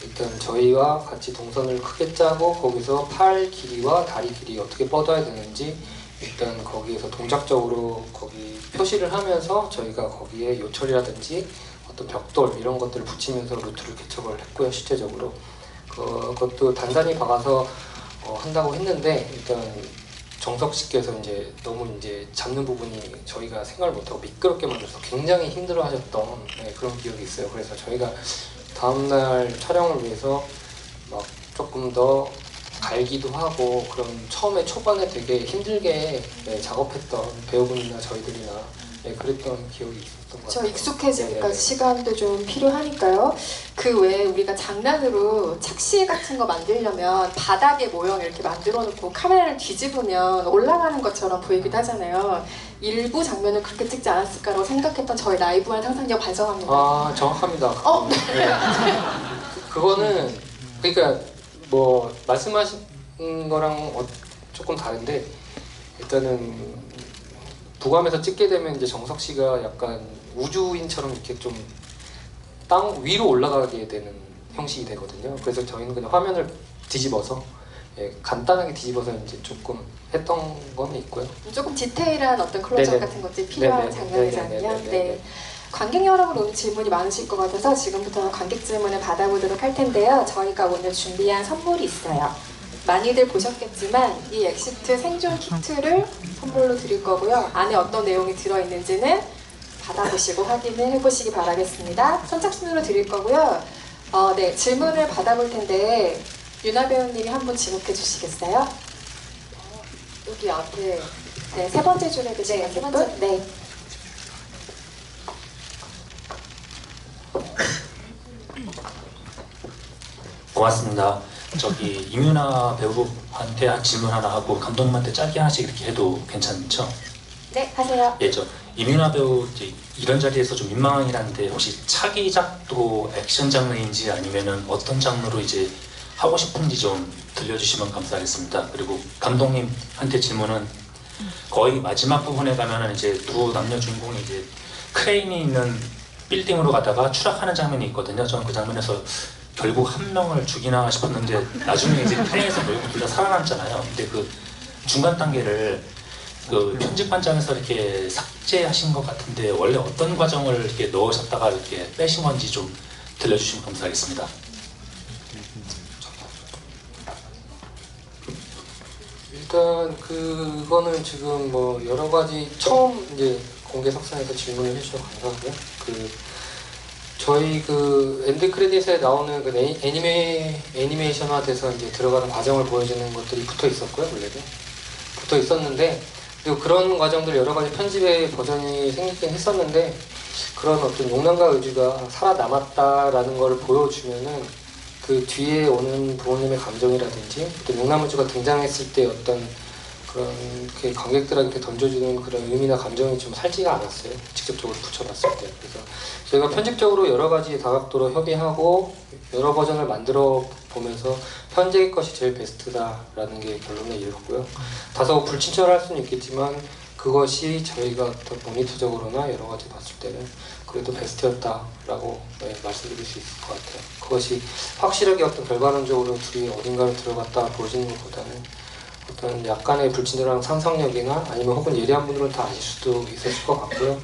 일단 저희와 같이 동선을 크게 짜고 거기서 팔 길이와 다리 길이 어떻게 뻗어야 되는지 일단 거기에서 동작적으로 거기 표시를 하면서 저희가 거기에 요철이라든지 어떤 벽돌 이런 것들을 붙이면서 루트를 개척을 했고요. 실제적으로 그것도 단단히 박아서 한다고 했는데, 일단 정석 씨께서 이제 너무 이제 잡는 부분이 저희가 생각을 못하고 미끄럽게 만들어서 굉장히 힘들어하셨던 그런 기억이 있어요. 그래서 저희가 다음날 촬영을 위해서 막 조금 더 갈기도 하고, 그런 처음에 초반에 되게 힘들게 작업했던 배우분이나 저희들이나 그랬던 기억이 있었던 것 같아요. 익숙해지니까 네네네. 시간도 좀 필요하니까요. 그 외에 우리가 장난으로 착시 같은 거 만들려면 바닥에 모형 이렇게 만들어 놓고 카메라를 뒤집으면 올라가는 것처럼 보이기도 하잖아요. 일부 장면을 그렇게 찍지 않았을까라고 생각했던 저의 나이브한 상상력 반성합니다. 정확합니다. 네. 그거는 그러니까 뭐 말씀하신 거랑 조금 다른데, 일단은 부감에서 찍게 되면 이제 정석 씨가 약간 우주인처럼 이렇게 좀 땅 위로 올라가게 되는 형식이 되거든요. 그래서 저희는 그냥 화면을 뒤집어서 간단하게 뒤집어서 이제 조금 했던 건 있고요. 조금 디테일한 어떤 클로즈업 네네. 같은 것들이 필요한 네네. 장면이잖아요. 네네네네네. 네. 관객 여러분 오늘 질문이 많으실 것 같아서 지금부터 관객 질문을 받아보도록 할 텐데요. 저희가 오늘 준비한 선물이 있어요. 많이들 보셨겠지만 이 엑시트 생존 키트를 선물로 드릴 거고요. 안에 어떤 내용이 들어있는지는 받아보시고 확인을 해보시기 바라겠습니다. 선착순으로 드릴 거고요. 네, 질문을 받아볼 텐데 유나 배우님이 한 분 지목해 주시겠어요? 여기 앞에 네, 세 번째 줄에 계신 세 번째. 네. 고맙습니다. 저기 이뮤나 배우한테 한 질문 하나 하고 감독님한테 짧게 하나씩 이렇게 해도 괜찮죠? 네, 하세요. 예, 저 이뮤나 배우 이제 이런 자리에서 좀 민망하긴 한데 혹시 차기작도 액션 장르인지 아니면은 어떤 장르로 이제 하고 싶은지 좀 들려주시면 감사하겠습니다. 그리고 감독님한테 질문은 거의 마지막 부분에 가면은 이제 두 남녀 주인공이 이제 크레인이 있는 빌딩으로 가다가 추락하는 장면이 있거든요. 저는 그 장면에서 결국 한 명을 죽이나 싶었는데 나중에 이제 크레인에서 결국 둘 다 살아남잖아요. 근데 그 중간 단계를 그 편집반장에서 이렇게 삭제하신 것 같은데 원래 어떤 과정을 이렇게 넣으셨다가 이렇게 빼신 건지 좀 들려주시면 감사하겠습니다. 일단 그거는 지금 뭐 여러 가지 처음 이제 공개 석상에서 질문을 해주셔서 감사하고요. 저희 엔드 크레딧에 나오는 애니메이션화돼서 이제 들어가는 과정을 보여주는 것들이 붙어 있었고요, 원래도 붙어 있었는데, 그리고 그런 과정들 여러 가지 편집의 버전이 생기긴 했었는데, 그런 어떤 욕망과 의지가 살아남았다라는 걸 보여주면은 그 뒤에 오는 부모님의 감정이라든지 또 용나무주가 등장했을 때 어떤 그런 관객들한테 던져주는 그런 의미나 감정이 좀 살지가 않았어요. 직접적으로 붙여봤을 때. 그래서 저희가 편집적으로 여러 가지 다각도로 협의하고 여러 버전을 만들어 보면서 현재의 것이 제일 베스트다라는 게 결론에 이르렀고요. 다소 불친절할 수는 있겠지만 그것이 저희가 어떤 모니터적으로나 여러 가지 봤을 때는 그래도 베스트였다라고 말씀드릴 수 있을 것 같아요. 그것이 확실하게 어떤 결과론적으로 둘이 어딘가로 들어갔다 보여지는 것보다는 어떤 약간의 불친절한 상상력이나 아니면 혹은 예리한 분들은 다 아실 수도 있었을 것 같고요.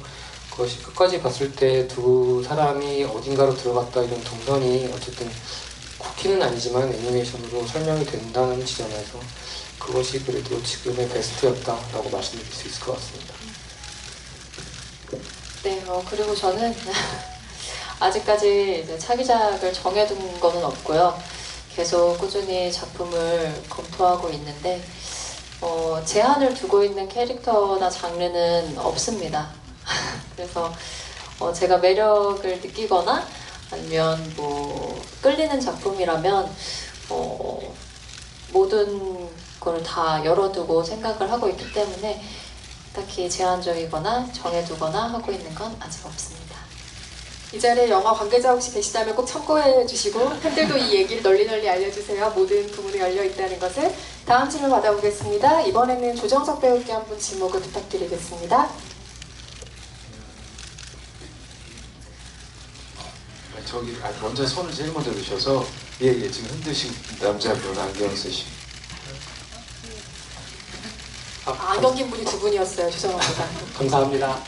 그것이 끝까지 봤을 때 두 사람이 어딘가로 들어갔다 이런 동선이 어쨌든 쿠키는 아니지만 애니메이션으로 설명이 된다는 지점에서 그것이 그래도 지금의 베스트였다라고 말씀드릴 수 있을 것 같습니다. 네, 그리고 저는 아직까지 이제 차기작을 정해둔 거는 없고요. 계속 꾸준히 작품을 검토하고 있는데 제한을 두고 있는 캐릭터나 장르는 없습니다. 그래서 제가 매력을 느끼거나 아니면 뭐 끌리는 작품이라면 모든 걸 다 열어두고 생각을 하고 있기 때문에 딱히 제한적이거나 정해두거나 하고 있는 건 아직 없습니다. 이 자리에 영화 관계자 혹시 계시다면 꼭 참고해 주시고 팬들도 이 얘기를 널리 알려주세요. 모든 부분이 열려 있다는 것을. 다음 질문 받아보겠습니다. 이번에는 조정석 배우께 한 분 지목을 부탁드리겠습니다. 저기 먼저 손을 제일 먼저 드셔서 예 지금 흔드신 남자분 안경 쓰시고 안경 낀 분이 두 분이었어요. 죄송합니다. 감사합니다.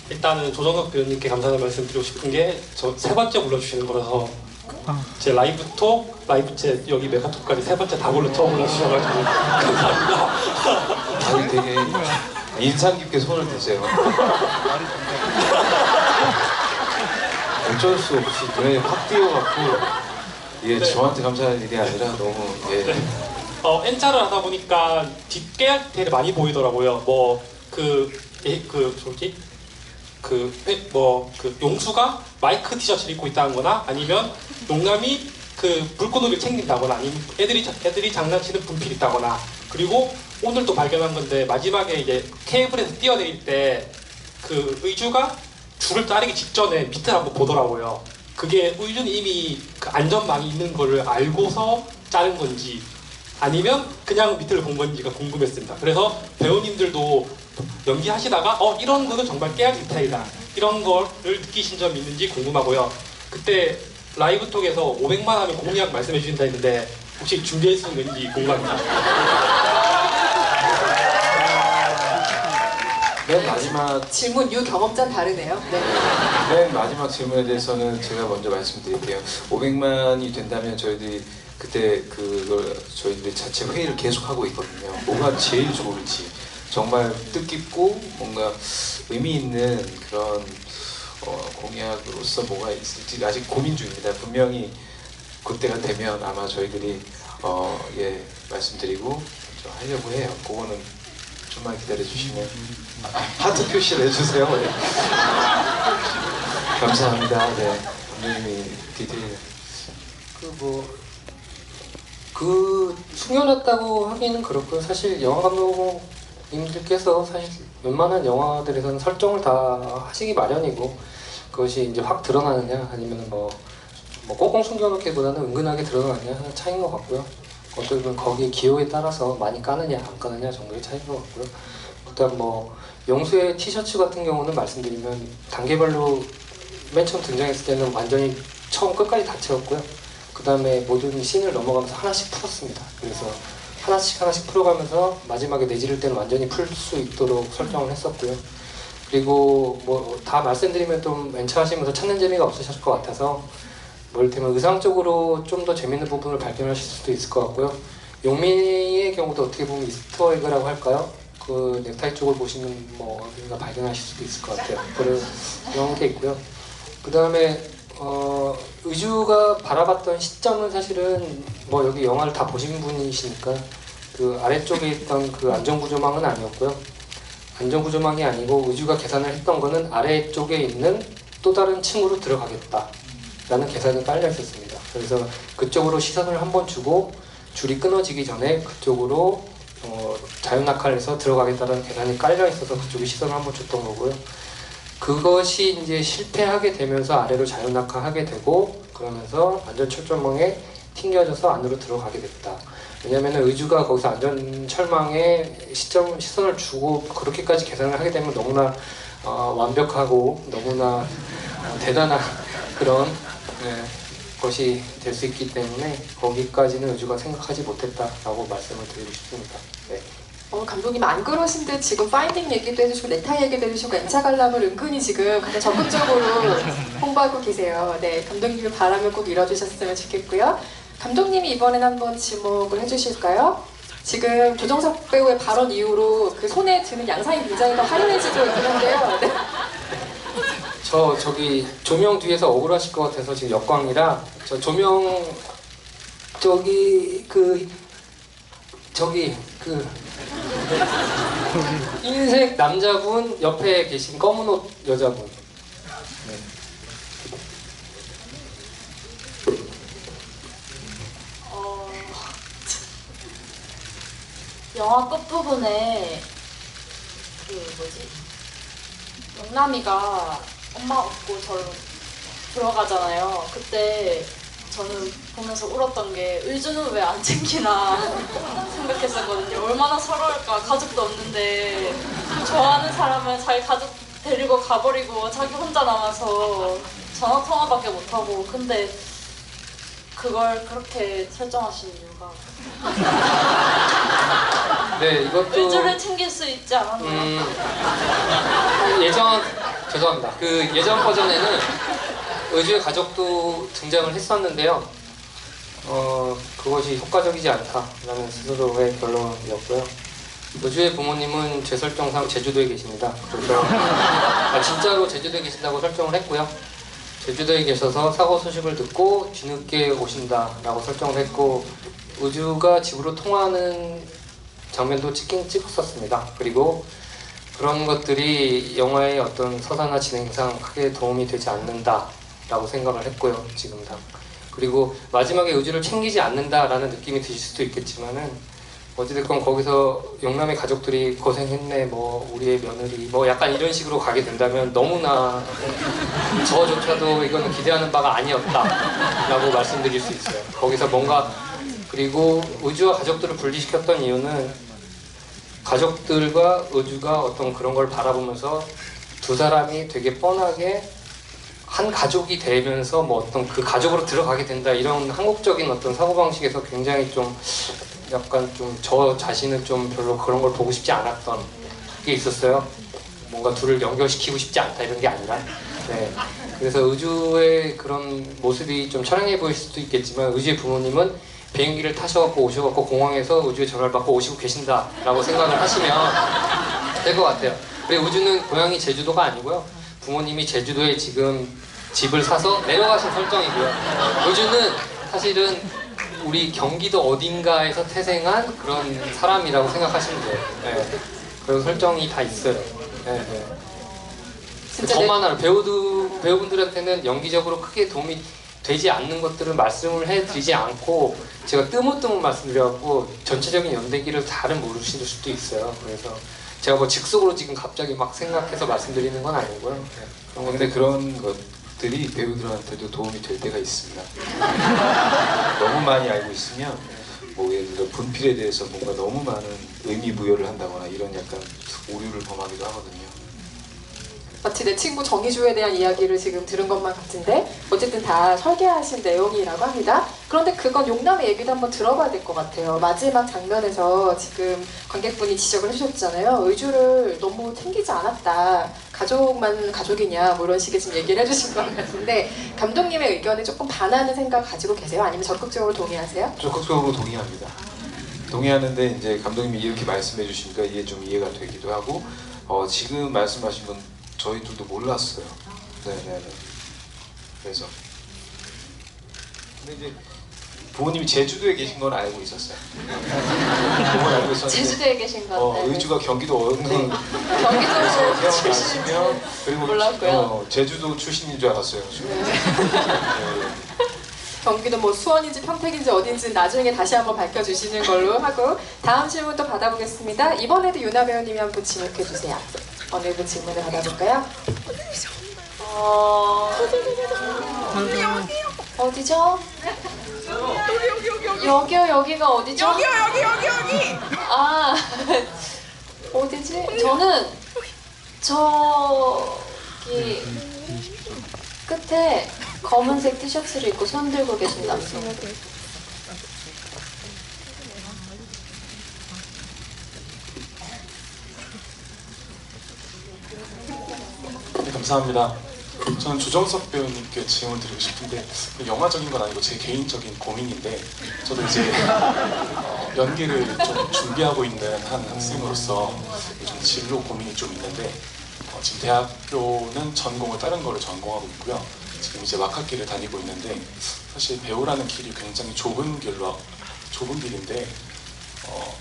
일단은 조정석 배우님께 감사의 말씀 드리고 싶은 게 저 세 번째 불러주시는 거라서 제 라이브 톡, 라이브 챗, 여기 메가톡까지 세 번째 다 불러주셔가지고 감사합니다. 아니 되게 인상 깊게 손을 드세요. 어쩔 수 없이 눈에 확 띄어갖고 이게 네. 저한테 감사할 일이 아니라 너무 N자를 하다 보니까 뒷깨알 디테일이 많이 보이더라고요. 용수가 마이크 티셔츠를 입고 있다는 거나 아니면 용남이 불꽃놀이를 챙긴다거나 아니면 애들이 장난치는 분필이 있다거나 그리고 오늘 또 발견한 건데 마지막에 이제 케이블에서 뛰어내릴 때 그 의주가 줄을 자르기 직전에 밑을 한번 보더라고요. 그게 의주는 이미 그 안전망이 있는 거를 알고서 자른 건지 아니면 그냥 밑을 본 건지가 궁금했습니다. 그래서 배우님들도 연기하시다가 이런 거는 정말 깨알 디테일이다 이런 거를 느끼신 점이 있는지 궁금하고요. 그때 라이브 톡에서 500만 하면 공약 말씀해 주신다 했는데 혹시 준비해 주신 건지 궁금합니다. 맨 마지막 질문 유경험자는 다르네요. 네. 맨 마지막 질문에 대해서는 제가 먼저 말씀드릴게요. 500만이 된다면 저희들이 그때 그걸 저희들이 자체 회의를 계속 하고 있거든요. 뭐가 제일 좋을지 정말 뜻깊고 뭔가 의미 있는 그런 공약으로서 뭐가 있을지 아직 고민 중입니다. 분명히 그때가 되면 아마 저희들이 말씀드리고 좀 하려고 해요. 그거는 좀만 기다려 주시면 하트 표시를 해주세요. 네. 감사합니다. 네, 감독님이 디테일. 숨겨놨다고 하기는 그렇고요. 사실 영화 감독님들께서 사실 웬만한 영화들에서는 설정을 다 하시기 마련이고 그것이 이제 확 드러나느냐 아니면 뭐 꽁꽁 숨겨놓기보다는 은근하게 드러나느냐 하는 차이인 것 같고요. 어떻게 보면 거기에 기호에 따라서 많이 까느냐 안 까느냐 정도의 차이인 것 같고요. 일단 영수의 티셔츠 같은 경우는 말씀드리면 단계별로 맨 처음 등장했을 때는 완전히 처음 끝까지 다 채웠고요. 그 다음에 모든 씬을 넘어가면서 하나씩 풀었습니다. 그래서 하나씩 풀어가면서 마지막에 내지를 때는 완전히 풀 수 있도록 설정을 했었고요. 그리고 다 말씀드리면 좀 멘트하시면서 찾는 재미가 없으실 것 같아서 이를테면 의상적으로 좀 더 재밌는 부분을 발견하실 수도 있을 것 같고요. 용미의 경우도 어떻게 보면 이스터에그라고 할까요? 그 넥타이 쪽을 보시면 우리가 발견하실 수도 있을 것 같아요. 그런 게 있고요. 그 다음에 의주가 바라봤던 시점은 사실은 여기 영화를 다 보신 분이시니까 그 아래쪽에 있던 그 안전구조망은 아니었고요. 안전구조망이 아니고 의주가 계산을 했던 거는 아래쪽에 있는 또 다른 층으로 들어가겠다 라는 계산이 깔려 있었습니다. 그래서 그쪽으로 시선을 한번 주고 줄이 끊어지기 전에 그쪽으로 자유낙하에서 들어가겠다는 계산이 깔려 있어서 그쪽에 시선을 한번 줬던 거고요. 그것이 이제 실패하게 되면서 아래로 자유낙하하게 되고 그러면서 안전철조망에 튕겨져서 안으로 들어가게 됐다. 왜냐하면 의주가 거기서 안전철망에 시선을 주고 그렇게까지 계산을 하게 되면 너무나 완벽하고 너무나 대단한 그런 것이 될 수 있기 때문에 거기까지는 의주가 생각하지 못했다라고 말씀을 드리고 싶습니다. 네. 감독님 안 그러신데 지금 파인딩 얘기도 해주시고 넥타이 얘기도 해주시고 N차 관람을 은근히 지금 가장 적극적으로 홍보하고 계세요. 네, 감독님의 바람을 꼭 이뤄주셨으면 좋겠고요. 감독님이 이번엔 한번 지목을 해주실까요? 지금 조정석 배우의 발언 이후로 그 손에 드는 양상이 굉장히 더 화려해지고 있는데요. 네. 저기 조명 뒤에서 억울하실 것 같아서 지금 역광이라 저 조명 저기 흰색 남자분 옆에 계신 검은 옷 여자분. 네. 영화 끝부분에 영남이가 엄마 업고 저를 들어가잖아요. 그때 저는 보면서 울었던 게 의주는 왜 안 챙기나 생각했었거든요. 얼마나 서러울까. 가족도 없는데 좋아하는 사람은 자기 가족 데리고 가버리고 자기 혼자 남아서 전화통화밖에 못하고. 근데 그걸 그렇게 설정하신 이유가 네, 이것도 의주를 챙길 수 있지 않았나요? 죄송합니다. 그 예전 버전에는 의주의 가족도 등장을 했었는데요. 그것이 효과적이지 않다라는 스스로의 결론이었고요. 의주의 부모님은 제 설정상 제주도에 계십니다. 그래서 진짜로 제주도에 계신다고 설정을 했고요. 제주도에 계셔서 사고 소식을 듣고 뒤늦게 오신다라고 설정을 했고 의주가 집으로 통화하는 장면도 찍었었습니다. 그리고 그런 것들이 영화의 어떤 서사나 진행상 크게 도움이 되지 않는다라고 생각을 했고요. 지금상. 그리고 마지막에 의주를 챙기지 않는다라는 느낌이 드실 수도 있겠지만은 어찌됐건 거기서 영남의 가족들이 고생했네, 우리의 며느리, 약간 이런 식으로 가게 된다면 너무나 저조차도 이거는 기대하는 바가 아니었다라고 말씀드릴 수 있어요. 거기서 뭔가 그리고 의주와 가족들을 분리시켰던 이유는 가족들과 의주가 어떤 그런 걸 바라보면서 두 사람이 되게 뻔하게 한 가족이 되면서 어떤 그 가족으로 들어가게 된다 이런 한국적인 어떤 사고방식에서 굉장히 좀 약간 좀 저 자신은 좀 별로 그런 걸 보고 싶지 않았던 게 있었어요. 뭔가 둘을 연결시키고 싶지 않다 이런 게 아니라 네. 그래서 의주의 그런 모습이 좀 처량해 보일 수도 있겠지만 의주의 부모님은 비행기를 타셔갖고 오셔갖고 공항에서 의주에 전화를 받고 오시고 계신다라고 생각을 하시면 될 것 같아요. 그리고 의주는 고향이 제주도가 아니고요. 부모님이 제주도에 지금 집을 사서 내려가신 설정이고요. 의주는 사실은 우리 경기도 어딘가에서 태생한 그런 사람이라고 생각하시면 돼요. 네. 그런 설정이 다 있어요. 네, 네. 진짜 저만 알아요. 배우분들한테는 연기적으로 크게 도움이 되지 않는 것들을 말씀을 해드리지 않고 제가 뜨문뜨문 말씀드려갖고 전체적인 연대기를 다른 모르실 수도 있어요. 그래서 제가 뭐 즉석으로 지금 갑자기 막 생각해서 말씀드리는 건 아니고요. 네. 근데 그런 것들이 배우들한테도 도움이 될 때가 있습니다. 너무 많이 알고 있으면 뭐 예를 들어 분필에 대해서 뭔가 너무 많은 의미 부여를 한다거나 이런 약간 오류를 범하기도 하거든요. 마치 내 친구 정희주에 대한 이야기를 지금 들은 것만 같은데 어쨌든 다 설계하신 내용이라고 합니다. 그런데 그건 용남의 얘기도 한번 들어봐야 될 것 같아요. 마지막 장면에서 지금 관객분이 지적을 해주셨잖아요. 의주를 너무 챙기지 않았다. 가족만 가족이냐 뭐 이런 식의 지금 얘기를 해주신 것 같은데 감독님의 의견에 조금 반하는 생각 가지고 계세요? 아니면 적극적으로 동의하세요? 적극적으로 동의합니다. 동의하는데 이제 감독님이 이렇게 말씀해 주시니까 이게 좀 이해가 되기도 하고 지금 말씀하신 건 저희들도 몰랐어요. 네네네. 그래서 근데 이제 부모님이 제주도에 계신 건 알고 있었어요. 그건 알고 있었는데 제주도에 계신 것 같아요. 의주가 경기도 어느 경기도 태어나시면 그리고 몰랐고요. 제주도 출신인 줄 알았어요. 네. 경기도 뭐 수원인지 평택인지 어딘지 나중에 다시 한번 밝혀주시는 걸로 하고 다음 질문 또 받아보겠습니다. 이번에도 유나 배우님이 한번 지목해주세요. 어느 분 질문을 받아볼까요? 어디죠? 여기요. 여기가 어디죠? 여기. 아 어디지? 저는 저기 끝에 검은색 티셔츠를 입고 손 들고 계신 남성. 네, 감사합니다. 저는 조정석 배우님께 질문 드리고 싶은데 영화적인 건 아니고 제 개인적인 고민인데 저도 이제 연기를 좀 준비하고 있는 한 학생으로서 요즘 진로 고민이 좀 있는데 지금 대학교는 전공을 다른 거를 전공하고 있고요. 지금 이제 막학기를 다니고 있는데 사실 배우라는 길이 굉장히 좁은 길인데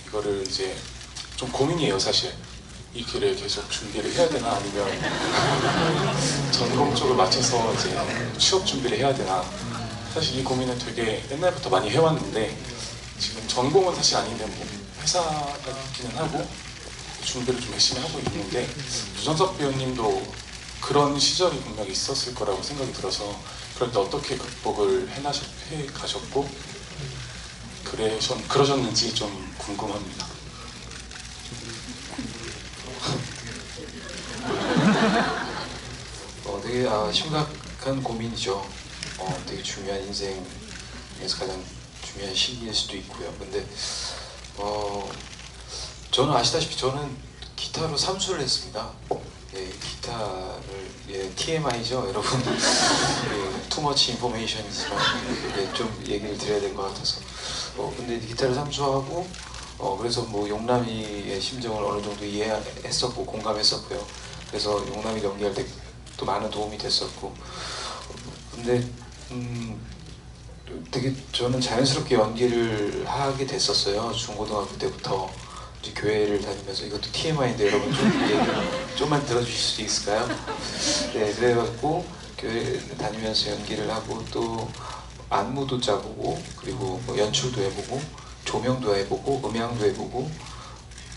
이거를 이제 좀 고민이에요 사실. 이 길을 계속 준비를 해야 되나 아니면 전공 쪽을 맞춰서 이제 취업 준비를 해야 되나 사실 이 고민은 되게 옛날부터 많이 해왔는데 지금 전공은 사실 아닌데 뭐 회사기는 하고 준비를 좀 열심히 하고 있는데 유정석 배우님도 그런 시절이 분명히 있었을 거라고 생각이 들어서 그럴 때 어떻게 극복을 해 가셨고 그러셨는지 좀 궁금합니다. 되게 심각한 고민이죠. 되게 중요한 인생에서 가장 중요한 시기일 수도 있고요. 근데 저는 아시다시피 저는 기타로 삼수를 했습니다. 예, 기타를 TMI죠, 여러분. 투머치 인포메이션이지만 좀 얘기를 드려야 될 것 같아서. 근데 기타를 삼수하고 그래서 뭐 용남이의 심정을 어느 정도 이해했었고 공감했었고요. 그래서 용남이 연기할 때 또 많은 도움이 됐었고. 근데 되게 저는 자연스럽게 연기를 하게 됐었어요. 중고등학교 때부터 이제 교회를 다니면서 이것도 TMI인데 여러분 좀만 들어주실 수 있을까요? 네, 그래갖고 교회 다니면서 연기를 하고 또 안무도 짜보고 그리고 뭐 연출도 해보고 조명도 해보고 음향도 해보고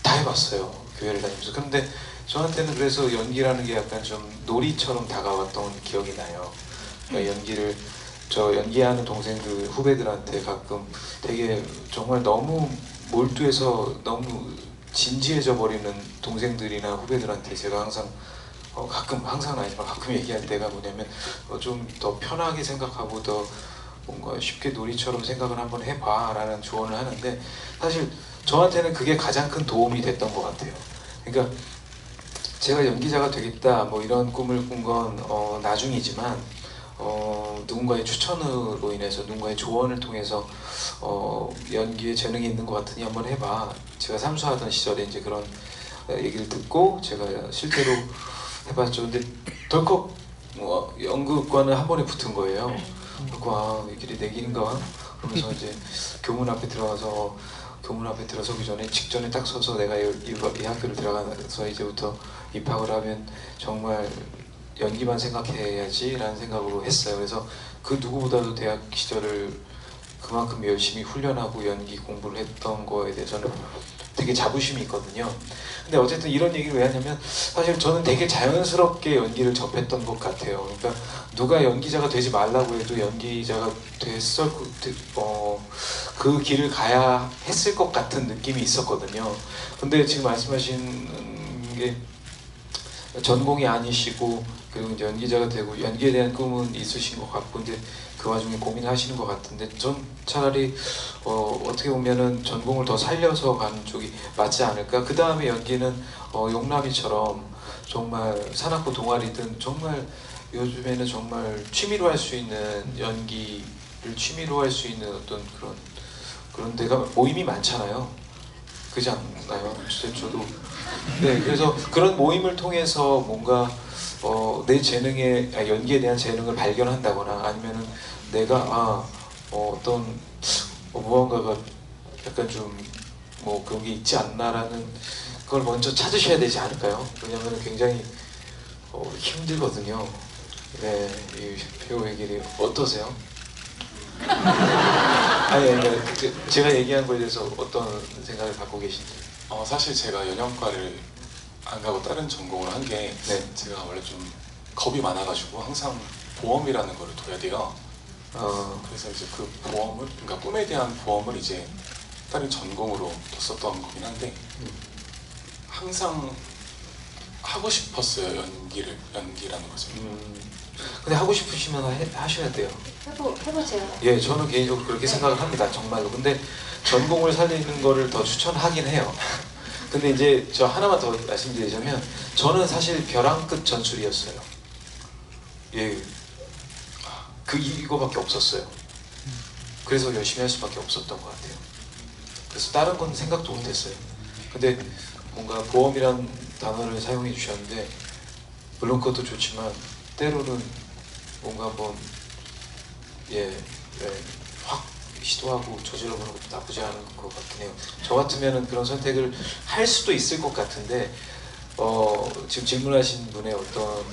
다 해봤어요. 교회를 다니면서. 근데 저한테는 그래서 연기라는 게 약간 좀 놀이처럼 다가왔던 기억이 나요. 그러니까 연기하는 동생들, 후배들한테 가끔 되게 정말 너무 몰두해서 너무 진지해져 버리는 동생들이나 후배들한테 제가 항상 항상은 아니지만 가끔 얘기할 때가 뭐냐면 좀 더 편하게 생각하고 더 뭔가 쉽게 놀이처럼 생각을 한번 해봐 라는 조언을 하는데 사실 저한테는 그게 가장 큰 도움이 됐던 것 같아요. 그러니까 제가 연기자가 되겠다 뭐 이런 꿈을 꾼 건 나중이지만 누군가의 추천으로 인해서 누군가의 조언을 통해서 연기에 재능이 있는 것 같으니 한번 해봐. 제가 삼수하던 시절에 이제 그런 얘기를 듣고 제가 실제로 해봤죠. 근데 덜컥 연극과는 한 번에 붙은 거예요. 그리고 이 길이 내 길인가? 그러면서 이제 교문 앞에 들어서기 전에 직전에 딱 서서 내가 이 학교를 들어가서 이제부터 입학을 하면 정말 연기만 생각해야지라는 생각으로 했어요. 그래서 그 누구보다도 대학 시절을 그만큼 열심히 훈련하고 연기 공부를 했던 거에 대해서는 되게 자부심이 있거든요. 근데 어쨌든 이런 얘기를 왜 하냐면 사실 저는 되게 자연스럽게 연기를 접했던 것 같아요. 그러니까 누가 연기자가 되지 말라고 해도 연기자가 그 길을 가야 했을 것 같은 느낌이 있었거든요. 근데 지금 말씀하신 게 전공이 아니시고 그리고 이제 연기자가 되고 연기에 대한 꿈은 있으신 것 같고 이제 그 와중에 고민하시는 것 같은데 전 차라리 어떻게 보면은 전공을 더 살려서 가는 쪽이 맞지 않을까. 그 다음에 연기는 용남이처럼 정말 산악부 동아리든 정말 요즘에는 정말 취미로 할 수 있는 연기를 취미로 할 수 있는 어떤 그런 데가 모임이 많잖아요. 그렇지 않나요? 저도 네, 그래서 그런 모임을 통해서 뭔가 내 재능에 연기에 대한 재능을 발견한다거나 아니면은 내가 어떤 무언가가 약간 좀 뭐 그런 게 있지 않나라는 걸 먼저 찾으셔야 되지 않을까요? 왜냐하면 굉장히 힘들거든요. 네, 이 배우의 길이 어떠세요? 아니, 제가 얘기한 거에 대해서 어떤 생각을 갖고 계신지. 사실 제가 연영과를 안 가고 다른 전공을 한 게 네. 제가 원래 좀 겁이 많아가지고 항상 보험이라는 거를 둬야 돼요. 그래서 이제 그 보험을, 그러니까 꿈에 대한 보험을 이제 다른 전공으로 뒀었던 거긴 한데 항상 하고 싶었어요. 연기라는 거죠. 근데 하고 싶으시면 하셔야 돼요. 해보세요. 예, 저는 개인적으로 그렇게 생각을 합니다. 정말로. 근데 전공을 살리는 거를 더 추천하긴 해요. 근데 이제 저 하나만 더 말씀드리자면 저는 사실 벼랑끝 전술이었어요. 예, 이거밖에 없었어요. 그래서 열심히 할 수밖에 없었던 것 같아요. 그래서 다른 건 생각도 못했어요. 근데 뭔가 보험이란 단어를 사용해 주셨는데 물론 그것도 좋지만 때로는 뭔가 한번 확 시도하고 저질러보는 것도 나쁘지 않은 것 같긴 해요. 저 같으면은 그런 선택을 할 수도 있을 것 같은데 지금 질문하신 분의 어떤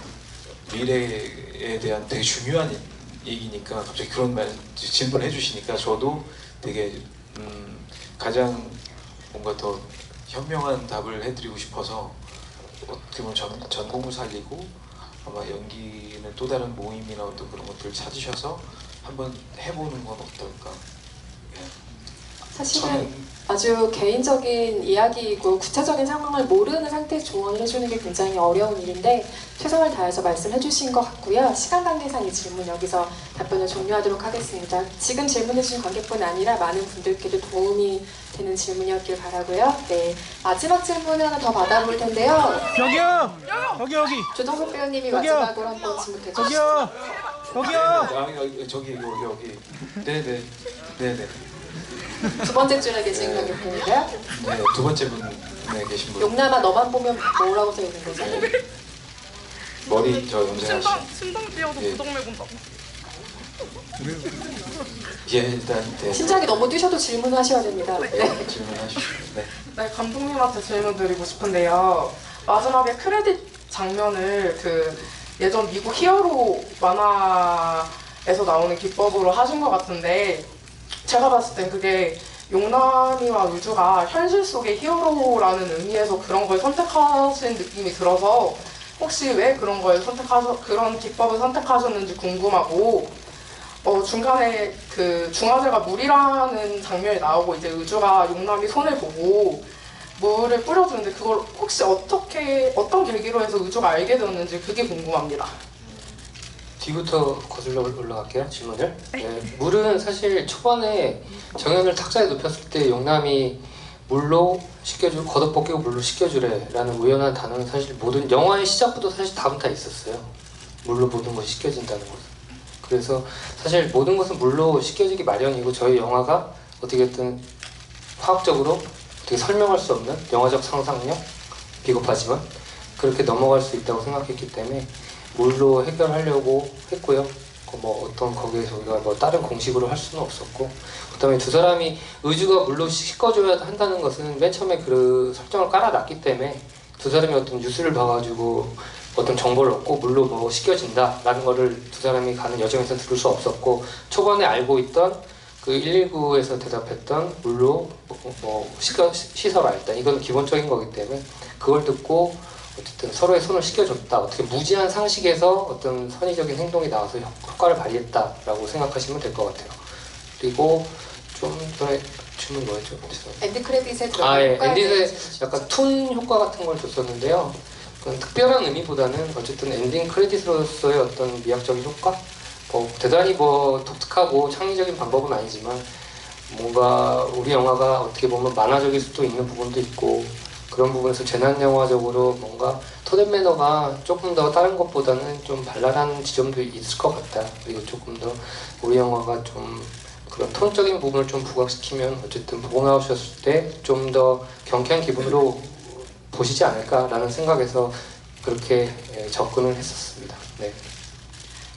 미래에 대한 되게 중요한 얘기니까 갑자기 그런 질문을 해주시니까 저도 되게 가장 뭔가 더 현명한 답을 해드리고 싶어서 어떻게 보면 전공을 살리고 아마 연기는 또 다른 모임이나 어떤 그런 것들을 찾으셔서 한번 해보는 건 어떨까. 사실은 아주 개인적인 이야기이고 구체적인 상황을 모르는 상태에서 조언을 해주는 게 굉장히 어려운 일인데 최선을 다해서 말씀해 주신 것 같고요. 시간 관계상 이 질문 여기서 답변을 종료하도록 하겠습니다. 지금 질문해 주신 관객뿐 아니라 많은 분들께도 도움이 되는 질문이었길 바라고요. 네, 마지막 질문 하나 더 받아볼 텐데요. 여기요! 여기! 조정석 배우님이 여기요! 마지막으로 한번 질문 해주시죠. 여기요! 저기 여기. 네네. 두 번째 줄에 계신 관객분인데요. 네, 두 번째 분에 계신 분. 용남아 너만 보면 뭐라고 써 있는 거죠? 머리 저 염색하신. 심장 뛰어도 예. 부정 내본다고. 예, 일단 네. 심장이 너무 뛰셔도 질문하셔야 됩니다. 네. 질문하시죠. 네. 네, 감독님한테 질문 드리고 싶은데요. 마지막에 크레딧 장면을 그 예전 미국 히어로 만화에서 나오는 기법으로 하신 것 같은데 제가 봤을 땐 그게 용남이와 우주가 현실 속의 히어로라는 의미에서 그런 걸 선택하신 느낌이 들어서 혹시 왜 그런 그런 기법을 선택하셨는지 궁금하고 중간에 그 중화제가 물이라는 장면이 나오고 이제 우주가 용남이 손을 보고 물을 뿌려주는데 그걸 혹시 어떤 계기로 해서 우주가 알게 되었는지 그게 궁금합니다. 뒤부터 거슬러 올라갈게요. 질문을. 네, 물은 사실 초반에 정연을 탁자에 눕혔을 때 용남이 물로 씻겨주고 겉옷벗기고 물로 씻겨주래 라는 우연한 단어는 사실 모든 영화의 시작부터 사실 답은 다 있었어요. 물로 모든 것이 씻겨진다는 것은. 그래서 사실 모든 것은 물로 씻겨지기 마련이고 저희 영화가 어떻게든 화학적으로 어떻게 설명할 수 없는 영화적 상상력, 비겁하지만 그렇게 넘어갈 수 있다고 생각했기 때문에 물로 해결하려고 했고요. 뭐 어떤 거기에 저희가 뭐 다른 공식으로 할 수는 없었고, 그다음에 두 사람이 의주가 물로 씻어줘야 한다는 것은 맨 처음에 그 설정을 깔아놨기 때문에 두 사람이 어떤 뉴스를 봐가지고 어떤 정보를 얻고 물로 뭐 씻겨진다라는 거를 두 사람이 가는 여정에서 들을 수 없었고, 초반에 알고 있던 그 119에서 대답했던 물로 씻어라 일단 이건 기본적인 거기 때문에 그걸 듣고 어쨌든 서로의 손을 씻겨줬다, 어떻게 무지한 상식에서 어떤 선의적인 행동이 나와서 효과를 발휘했다라고 생각하시면 될 것 같아요. 그리고 좀 전에 질문 뭐였죠? 엔드 크레딧에 예. 들어간 엔딩에 약간 툰 효과 같은 걸 줬었는데요. 그건 특별한 의미보다는 어쨌든 엔딩 크레딧으로서의 어떤 미학적인 효과? 대단히 독특하고 창의적인 방법은 아니지만 뭔가 우리 영화가 어떻게 보면 만화적일 수도 있는 부분도 있고, 그런 부분에서 재난 영화적으로 뭔가 토덴 매너가 조금 더 다른 것보다는 좀 발랄한 지점도 있을 것 같다. 그리고 조금 더 우리 영화가 좀 그런 톤적인 부분을 좀 부각시키면 어쨌든 보고 나오셨을 때 좀 더 경쾌한 기분으로 보시지 않을까라는 생각에서 그렇게 접근을 했었습니다. 네.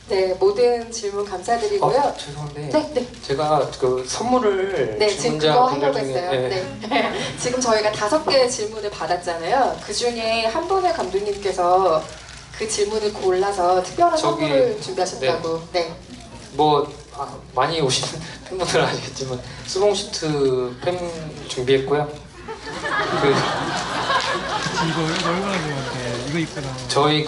네, 모든 질문 감사드리고요. 죄송한데 네. 제가 그 선물을 네, 지금 질문자 그거 분들 하려고 중에 했어요. 네. 지금 저희가 5개의 질문을 받았잖아요. 그 중에 한 분의 감독님께서 그 질문을 골라서 특별한 선물을 준비하셨다고. 네. 많이 오시는 팬분들은 아시겠지만 수봉시트 팬 준비했고요. 이거 얼마나 좋아하는데 이거 이쁘다. 저희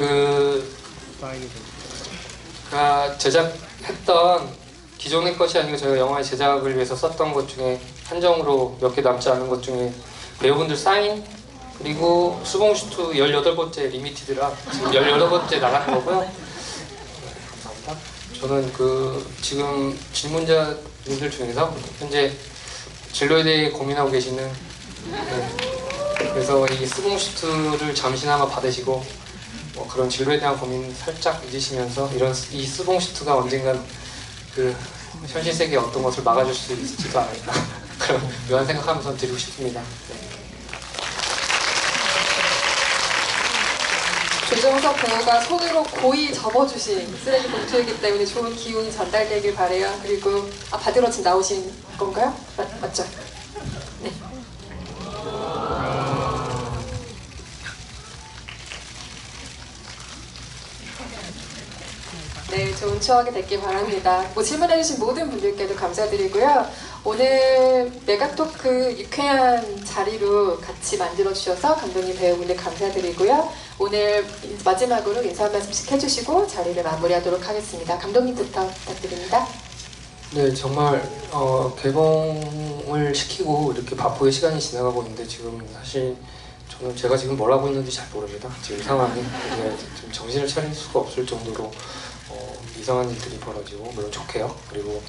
제작했던 기존의 것이 아니고 저희가 영화의 제작을 위해서 썼던 것 중에 한정으로 몇 개 남지 않은 것 중에 배우분들 사인, 그리고 수봉슈트 18번째 리미티드라 지금 18번째 나가는 거고요. 감사합니다. 저는 지금 질문자분들 중에서 현재 진로에 대해 고민하고 계시는 그래서 이 수봉슈트를 잠시나마 받으시고 그런 진로에 대한 고민 살짝 잊으시면서 이 수봉슈트가 언젠간 그 현실 세계의 어떤 것을 막아줄 수 있지도 않을까 그런 묘한 생각하면서 드리고 싶습니다. 네. 조정석 배우가 손으로 고이 접어주신 쓰레기 봉투이기 때문에 좋은 기운이 전달되길 바래요. 그리고 받으러 지금 나오신 건가요? 맞죠? 네. 네, 좋은 추억이 됐길 바랍니다. 질문해주신 모든 분들께도 감사드리고요. 오늘 메가토크 유쾌한 자리로 같이 만들어주셔서 감독님, 배우분들 감사드리고요. 오늘 마지막으로 인사 한 말씀씩 해주시고 자리를 마무리하도록 하겠습니다. 감독님부터 부탁드립니다. 네, 정말 개봉을 시키고 이렇게 바쁘게 시간이 지나가고 있는데 지금 사실 저는 제가 지금 뭘 하고 있는지 잘 모릅니다. 지금 상황이 좀 정신을 차릴 수가 없을 정도로 이상한 일들이 벌어지고, 물론 좋게요. 그리고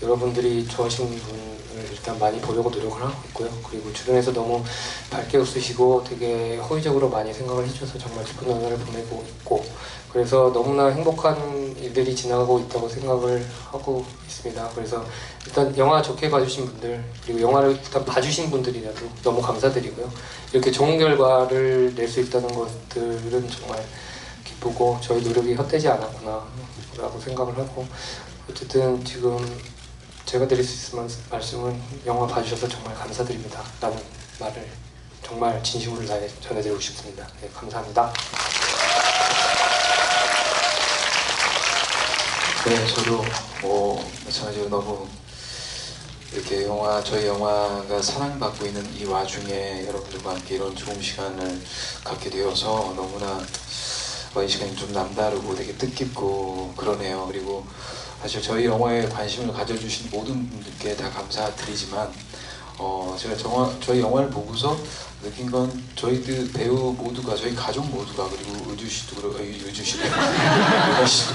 여러분들이 좋아하시는 분을 일단 많이 보려고 노력을 하고 있고요. 그리고 주변에서 너무 밝게 웃으시고 되게 호의적으로 많이 생각을 해주셔서 정말 기쁜 나날을 보내고 있고, 그래서 너무나 행복한 일들이 지나가고 있다고 생각을 하고 있습니다. 그래서 일단 영화 좋게 봐주신 분들, 그리고 영화를 일단 봐주신 분들이라도 너무 감사드리고요. 이렇게 좋은 결과를 낼 수 있다는 것들은 정말 기쁘고 저희 노력이 헛되지 않았구나 라고 생각을 하고, 어쨌든 지금 제가 드릴 수 있는 말씀은 영화 봐주셔서 정말 감사드립니다 라는 말을 정말 진심으로 다해 전해드리고 싶습니다. 네, 감사합니다. 네, 저도 마찬가지로 너무 이렇게 저희 영화가 사랑받고 있는 이 와중에 여러분들과 함께 이런 좋은 시간을 갖게 되어서 너무나 이 시간이 좀 남다르고 되게 뜻깊고 그러네요. 그리고 사실 저희 영화에 관심을 가져주신 모든 분들께 다 감사드리지만 제가 저희 영화를 보고서 느낀 건 저희들 배우 모두가, 저희 가족 모두가, 그리고 의주 씨도 그렇고, 의주 씨도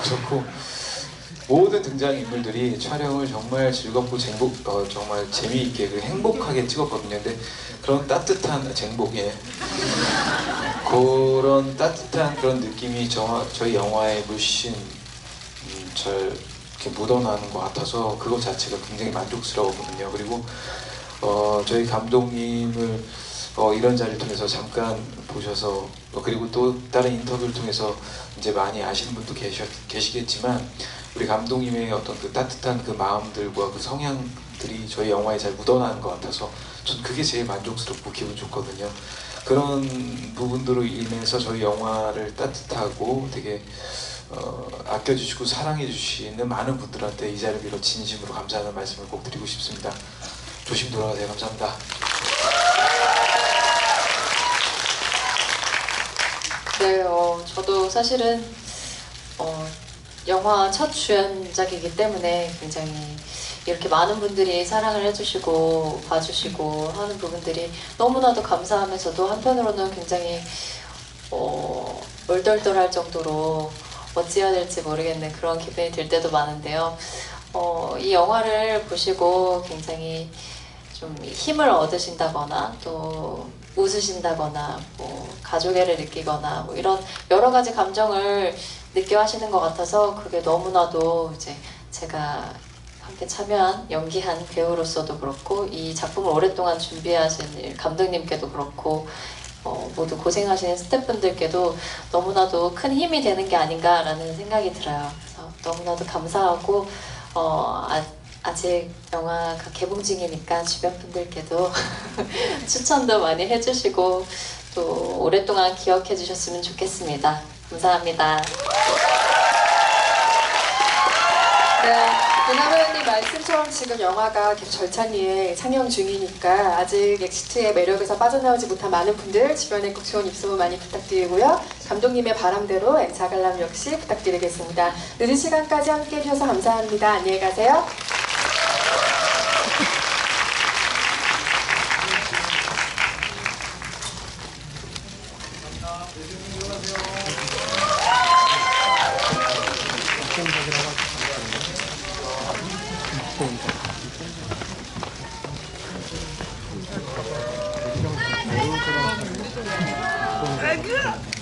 그렇고 모든 등장인물들이 촬영을 정말 즐겁고 정말 재미있게 행복하게 찍었거든요. 근데 그런 따뜻한 쟁복에 그런 따뜻한 그런 느낌이 저희 영화에 물씬 잘 이렇게 묻어나는 것 같아서 그것 자체가 굉장히 만족스러웠거든요. 그리고 저희 감독님을 이런 자리를 통해서 잠깐 보셔서 그리고 또 다른 인터뷰를 통해서 이제 많이 아시는 분도 계시겠지만 우리 감독님의 어떤 그 따뜻한 그 마음들과 그 성향들이 저희 영화에 잘 묻어나는 것 같아서 전 그게 제일 만족스럽고 기분 좋거든요. 그런 부분들로 인해서 저희 영화를 따뜻하고 되게 아껴주시고 사랑해주시는 많은 분들한테 이 자리를 빌어 진심으로 감사하는 말씀을 꼭 드리고 싶습니다. 조심 돌아가세요. 감사합니다. 네, 저도 사실은 영화 첫 주연작이기 때문에 굉장히 이렇게 많은 분들이 사랑을 해주시고 봐주시고 하는 부분들이 너무나도 감사하면서도 한편으로는 굉장히 얼떨떨할 정도로 어찌해야 될지 모르겠는 그런 기분이 들 때도 많은데요. 이 영화를 보시고 굉장히 좀 힘을 얻으신다거나 또 웃으신다거나 뭐 가족애를 느끼거나 뭐 이런 여러 가지 감정을 느껴 하시는 것 같아서 그게 너무나도 이제 제가 함께 참여한 연기한 배우로서도 그렇고 이 작품을 오랫동안 준비하신 감독님께도 그렇고 모두 고생하시는 스태프분들께도 너무나도 큰 힘이 되는 게 아닌가라는 생각이 들어요. 그래서 너무나도 감사하고 아직 영화가 개봉 중이니까 주변 분들께도 추천도 많이 해주시고 또 오랫동안 기억해 주셨으면 좋겠습니다. 감사합니다. 네, 문화배우님 말씀처럼 지금 영화가 계속 절찬리에 상영 중이니까 아직 엑시트의 매력에서 빠져나오지 못한 많은 분들 주변에 꼭 좋은 입소문 많이 부탁드리고요. 감독님의 바람대로 N사관람 역시 부탁드리겠습니다. 늦은 시간까지 함께 해주셔서 감사합니다. 안녕히 가세요. 아,